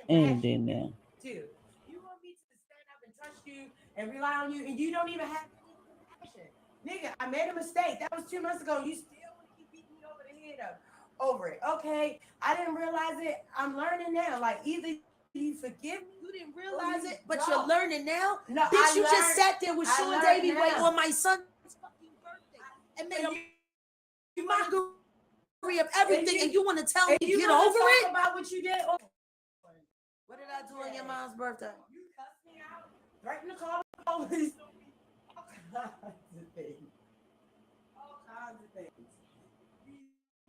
and anything now. too. You want me to stand up and trust you and rely on you, and you don't even have any action. Nigga, I made a mistake. That was 2 months ago. You still want to keep beating me over the head over it. Okay, I didn't realize it. I'm learning now. Like, either you forgive me. You didn't realize you it, but don't. you're learning now. No, Bitch, I you just learned- sat there with I Sean learned Davy Way now. on my son's fucking birthday and made And a mockery of everything, and you want to tell me and you get wanna over talk it? about what you did. What did I do on your mom's birthday? You cussed me out, threatened to call the police on me. All kinds of things. All kinds of things.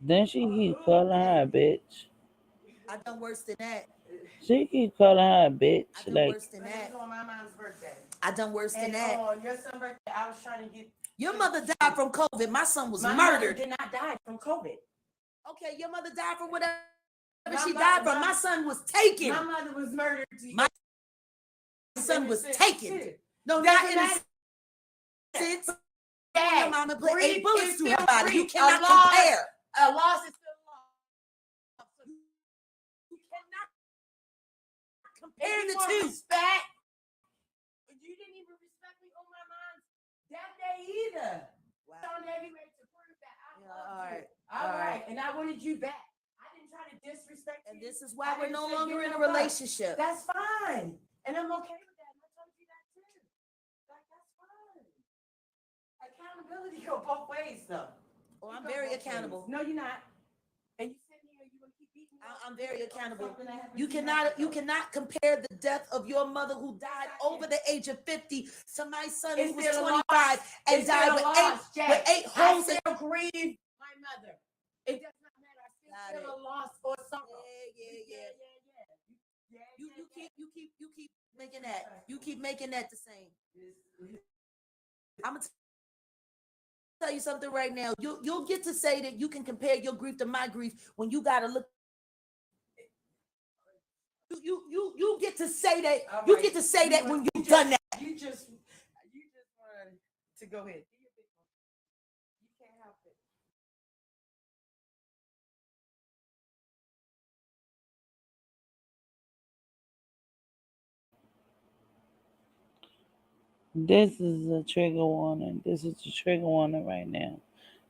Then she keep calling her a bitch. I done worse than that. She keep calling her a bitch. I done Like, worse than that. On my mom's birthday. I done worse than And that. on your son's birthday, I was trying to get. Your mother died from COVID. My son was My mother murdered. did not die from COVID. Okay, your mother died from whatever My she mo- died from. my- My son was taken. My mother was murdered. My son was taken. No, not Doesn't in the matter. sense. Your Dad, mama put grief 8 bullets is through still her body. You grief. cannot A loss- compare. A loss is still a loss. You cannot If compare you the want two. respect, you didn't even respect me on my mom's that day either. Wow. On every way to prove that I Yeah, loved all right, you. all All right. right. And I wanted you back. I didn't try to disrespect And you. this is why I we're didn't no say longer give in a no fuck. relationship. That's fine. And I'm okay with that. And I told you that too. Like, that's fine. Accountability go both ways, though. Oh, You I'm go very both ways. accountable. No, you're not. And you sitting here, you gonna keep beating me up I'm very over accountable. something that happened You 2 months cannot ago. compare the death of your mother who died over the age of 50 to my son who It's was still a 25 loss. and It's died still a with loss, Jay. with 8 I holes in. still grieve my mother. It does not matter. I still Got feel it. a loss or sorrow. You keep making that. You keep making that the same. I'm gonna tell you something right now. You'll get to say that you can compare your grief to my grief when you gotta look. You get to say that. All You right. get to say that when you've just- done that. You just wanted to go ahead. Do your big one. You can't help it. this is a trigger warning. This is a trigger warning right now.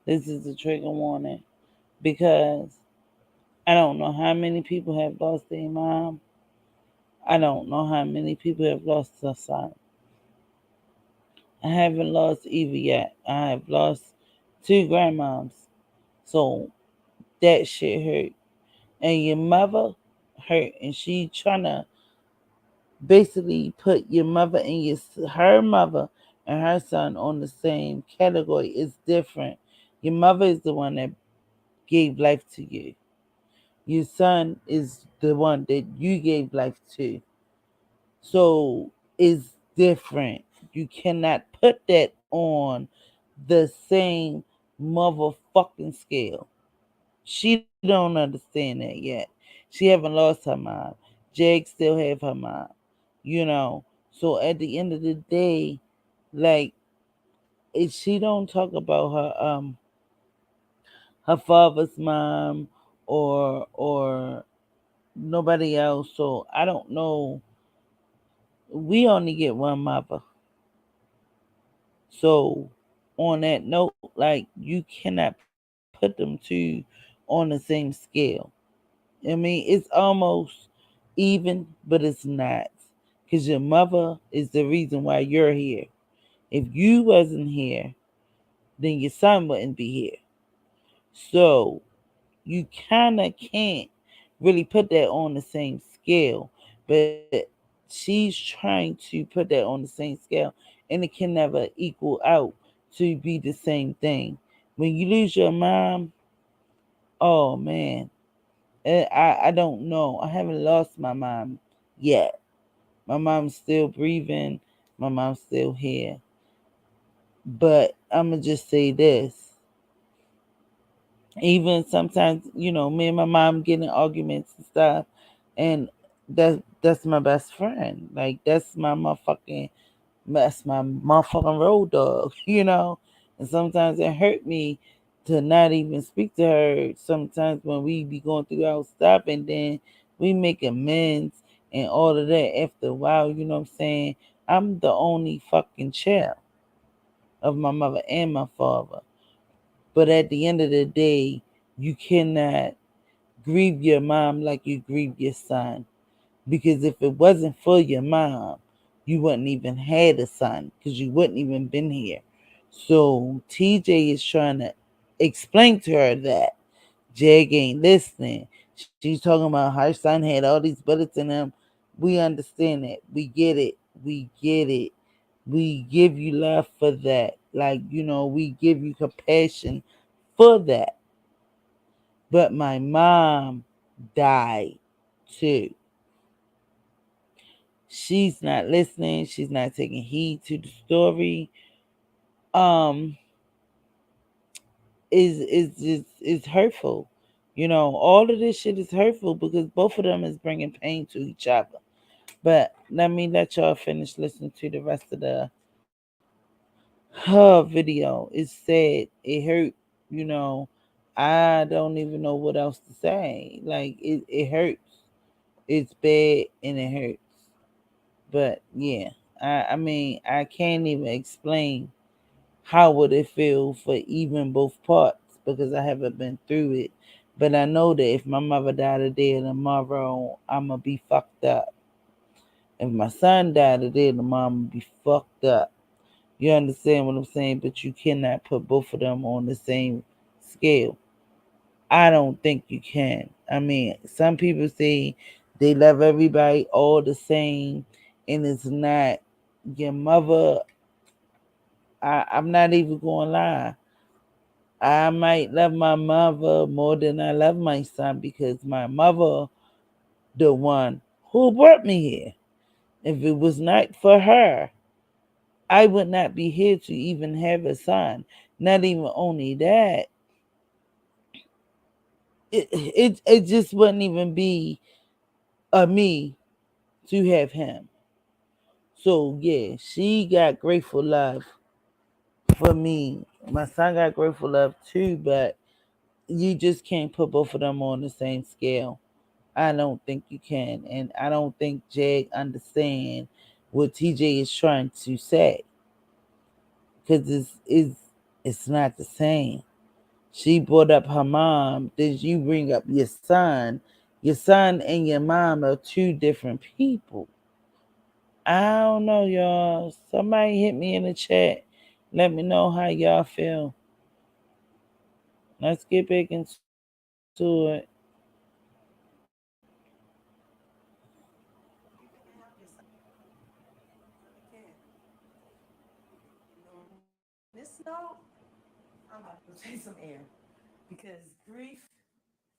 This is a trigger warning because I don't know how many people have lost their mom. I don't know how many people have lost their son. I haven't lost Eva yet. I have lost two grandmoms. So that shit hurt. And your mother hurt. And she trying to basically put your mother and her mother and her son on the same category. It's different. Your mother is the one that gave life to you. Your son is the one that you gave life to. So it's different. You cannot put that on the same motherfucking scale. She don't understand that yet. She haven't lost her mom. Jag still have her mom. You know. So at the end of the day, like if she don't talk about her father's mom or nobody else. So I don't know. We only get one mother. So on that note, like you cannot put them two on the same scale. I mean, it's almost even, but it's not. Because your mother is the reason why you're here. If you wasn't here, then your son wouldn't be here. So you kind of can't really put that on the same scale. But she's trying to put that on the same scale, and it can never equal out to be the same thing. When you lose your mom, oh man, I don't know. I haven't lost my mom yet. My mom's still breathing. My mom's still here. But I'm gonna just say this. Even sometimes, me and my mom get in arguments and stuff, and that's my best friend. Like that's my motherfucking road dog, And sometimes it hurt me to not even speak to her. Sometimes when we be going through our stuff, and then we make amends and all of that after a while, you know what I'm saying? I'm the only fucking child of my mother and my father. But at the end of the day, you cannot grieve your mom like you grieve your son. Because if it wasn't for your mom, you wouldn't even had a son because you wouldn't even been here. So TJ is trying to explain to her that Jag ain't listening. She's talking about her son had all these bullets in him. We understand it. We get it. We get it. We give you love for that. Like, we give you compassion for that. But my mom died too. She's not listening. She's not taking heed to the story. Um, is just is hurtful. All of this shit is hurtful because both of them is bringing pain to each other. But let me let y'all finish listening to the rest of the her video. It's sad. It hurt. You know, I don't even know what else to say. Like it hurts. It's bad and it hurts. But yeah, I mean I can't even explain how would it feel for even both parts because I haven't been through it. But I know that if my mother died today or tomorrow, I'ma be fucked up. If my son died today or tomorrow, I'ma be fucked up. You understand what I'm saying? But you cannot put both of them on the same scale. I don't think you can. I mean, some people say they love everybody all the same, and it's not. Your mother, I'm not even going to lie. I might love my mother more than I love my son because my mother, the one who brought me here. If it was not for her, I would not be here to even have a son. Not even only that, it just wouldn't even be a me to have him. So yeah, she got grateful love for me. My son got grateful love too, but you just can't put both of them on the same scale. I don't think you can, and I don't think Jag understand what TJ is trying to say because it's not the same. She brought up her mom. Then you bring up your son. Your son and your mom are two different people. I don't know, y'all. Somebody hit me in the chat. Let me know how y'all feel. Let's get back into it. On this note, I'm about to go take some air because grief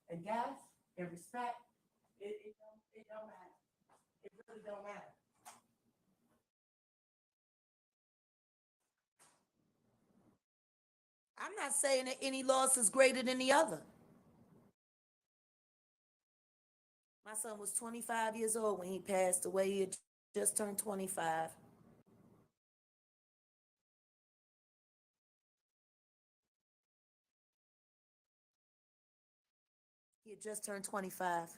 and death and respect, it don't matter. It really don't matter. I'm not saying that any loss is greater than the other. My son was 25 years old when he passed away. He had just turned 25. He had just turned 25.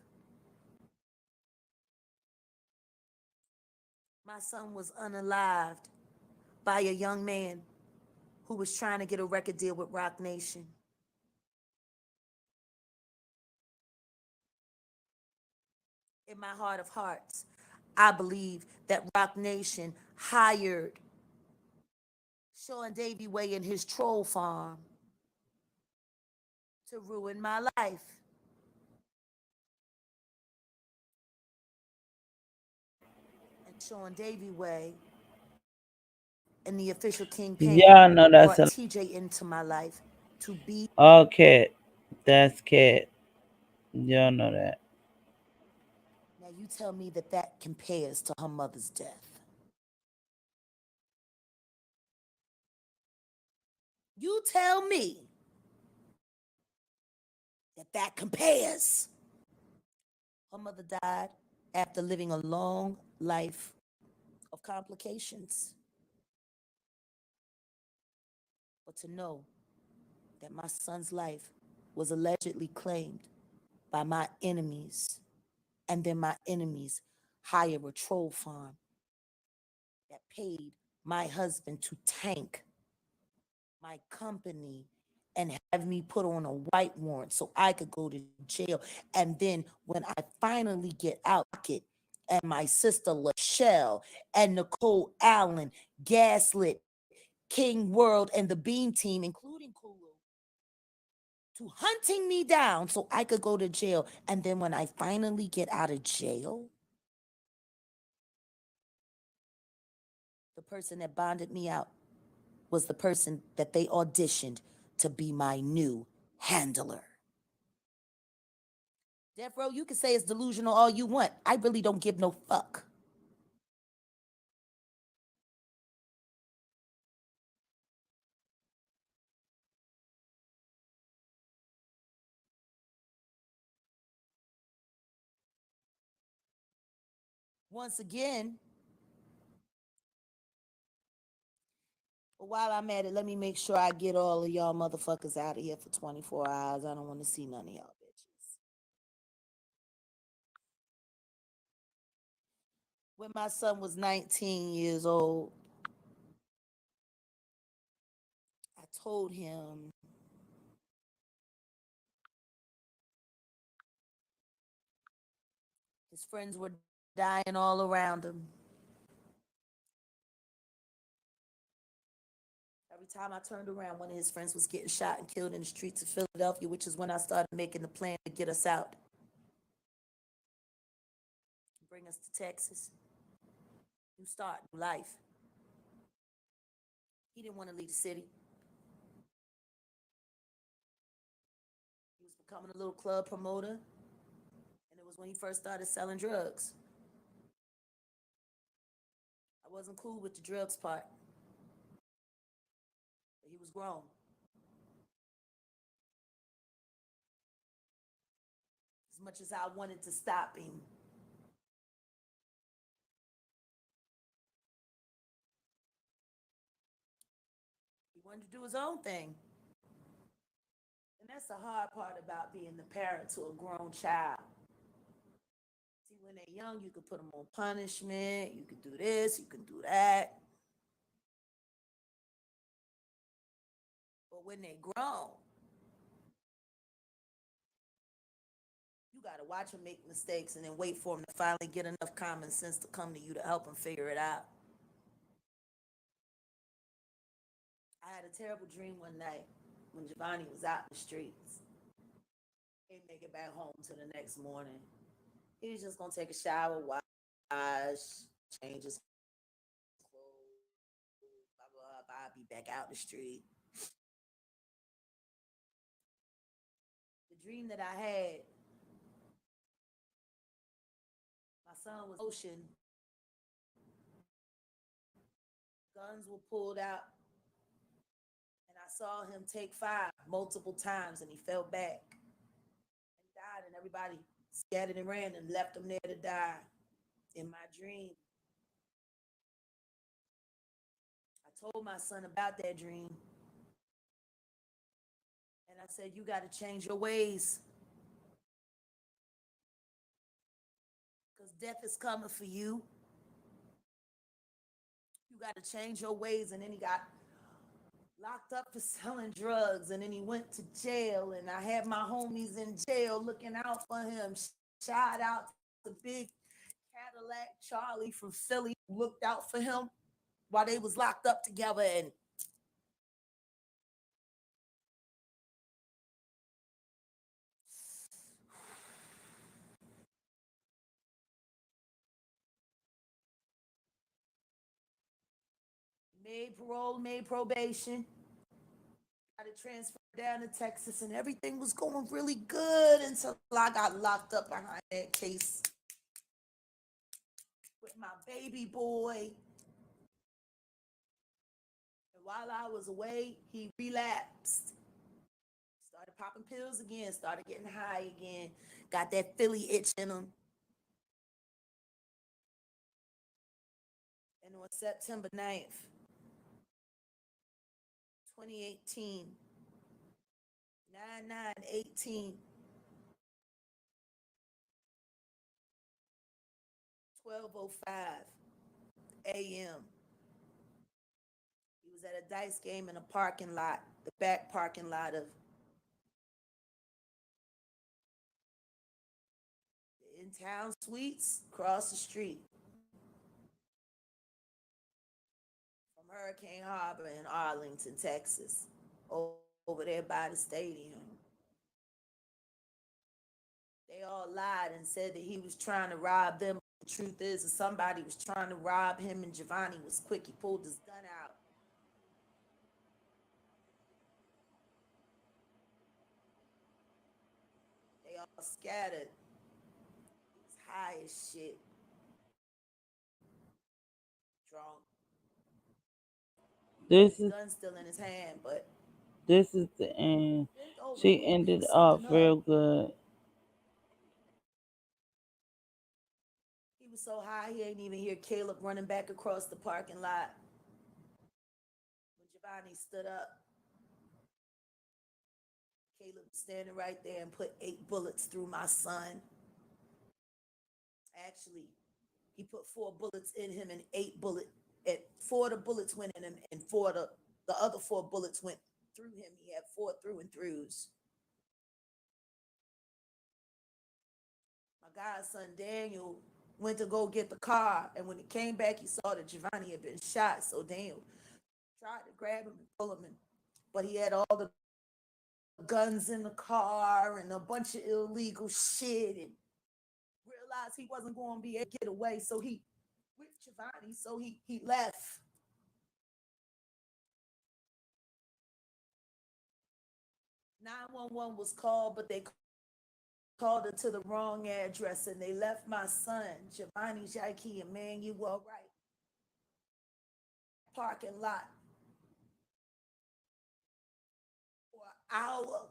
My son was unalived by a young man who was trying to get a record deal with Rock Nation. In my heart of hearts, I believe that Rock Nation hired Sean Davy Way and his troll farm to ruin my life. And Sean Davy Way and the official Kingpin Y'all know that's brought a TJ into my life to be. all cat. That's cat. Y'all know that. Now you tell me that that compares to her mother's death. You tell me that that compares. Her mother died after living a long life of complications. But to know that my son's life was allegedly claimed by my enemies, and then my enemies hire a troll farm that paid my husband to tank my company and have me put on a white warrant so I could go to jail. And then when I finally get out, and my sister Lachelle and Nicole Allen gaslit King World and the Beam team, including Kulu, to hunting me down so I could go to jail. And then when I finally get out of jail, the person that bonded me out was the person that they auditioned to be my new handler. Death Row, you can say it's delusional all you want. I really don't give no fuck. Once again, but while I'm at it, let me make sure I get all of y'all motherfuckers out of here for 24 hours. I don't want to see none of y'all bitches. When my son was 19 years old, I told him his friends were dying all around him. Every time I turned around, one of his friends was getting shot and killed in the streets of Philadelphia, which is when I started making the plan to get us out, bring us to Texas, new start, new life. He didn't want to leave the city. He was becoming a little club promoter, and it was when he first started selling drugs. I wasn't cool with the drugs part, but he was grown. As much as I wanted to stop him, he wanted to do his own thing. And that's the hard part about being the parent to a grown child. See, when they're young, you can put them on punishment, you can do this, you can do that. But when they're grown, you got to watch them make mistakes and then wait for them to finally get enough common sense to come to you to help them figure it out. I had a terrible dream one night when Giovanni was out in the streets. He didn't make it back home till the next morning. He was just gonna take a shower, wash, change his clothes, blah blah blah. I'll be back out in the street. The dream that I had, my son was in ocean. Guns were pulled out, and I saw him take fire multiple times, and he fell back and died, and everybody scattered and ran and left him there to die. In my dream, I told my son about that dream, and I said, "You got to change your ways, because death is coming for you. You got to change your ways." And then he got locked up for selling drugs, and then he went to jail, and I had my homies in jail looking out for him. Shout out to Big Cadillac Charlie from Philly, looked out for him while they was locked up together. And made parole, made probation, got it transferred down to Texas, and everything was going really good until I got locked up behind that case with my baby boy. And while I was away, he relapsed. Started popping pills again, started getting high again, got that Philly itch in him. And on September 9th, 2018, 9/9/18, 12:05 a.m., he was at a dice game in a parking lot, the back parking lot of the in-town suites across the street from Hurricane Harbor in Arlington, Texas, over there by the stadium. They all lied and said that he was trying to rob them. The truth is that somebody was trying to rob him, and Giovanni was quick. He pulled his gun out. They all scattered. He's high as shit, drunk. This His is gun's still in his hand, but this is the end. bent over, She go pick ended off something up. real good. He was so high he ain't even hear Caleb running back across the parking lot. When Giovanni stood up, Caleb was standing right there and put 8 bullets through my son. Actually, he put 4 bullets in him and 8 bullets. And 4 of the bullets went in him, and the other 4 bullets went through him. He had 4 through and throughs. My godson Daniel went to go get the car, and when he came back, he saw that Giovanni had been shot. So Daniel tried to grab him and pull him in, but he had all the guns in the car and a bunch of illegal shit, and realized he wasn't going to be able to get away. So he with Giovanni, so he left. 911 was called, but they called it to the wrong address, and they left my son, Giovanni Jaiki Emmanuel Wright, parking lot for an hour.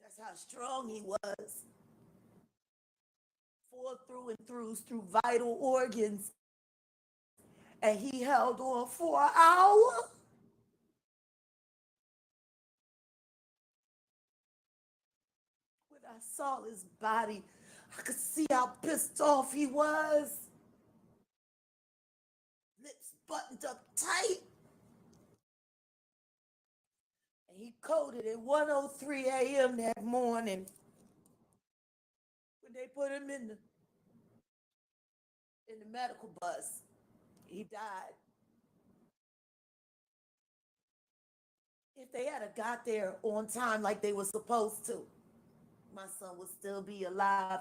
That's how strong he was. 4 through and throughs through vital organs, and he held on for an hour. When I saw his body, I could see how pissed off he was. Lips buttoned up tight. And he coded at 1:03 a.m. that morning when they put him in the medical bus. He died. If they had got there on time like they were supposed to, my son would still be alive.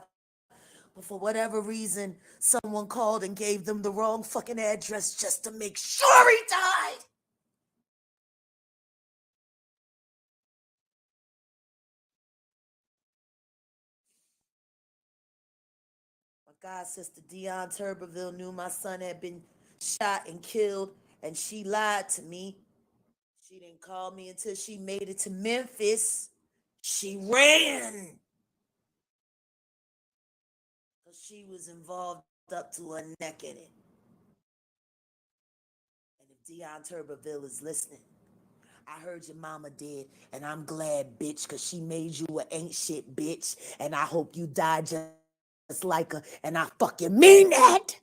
But for whatever reason, someone called and gave them the wrong fucking address just to make sure he died. My god sister Dion Tuberville knew my son had been shot and killed, and she lied to me. She didn't call me until she made it to Memphis. She ran because she was involved up to her neck in it. And if Dion Tuberville is listening, I heard your mama did, and I'm glad, bitch, because she made you an ain't shit bitch, and I hope you die just like her, and I fucking mean that.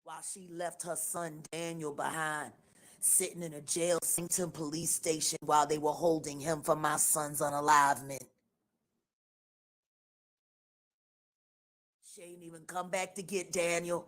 While she left her son Daniel behind, sitting in a jail Singleton police station while they were holding him for my son's unalivement. She ain't even come back to get Daniel.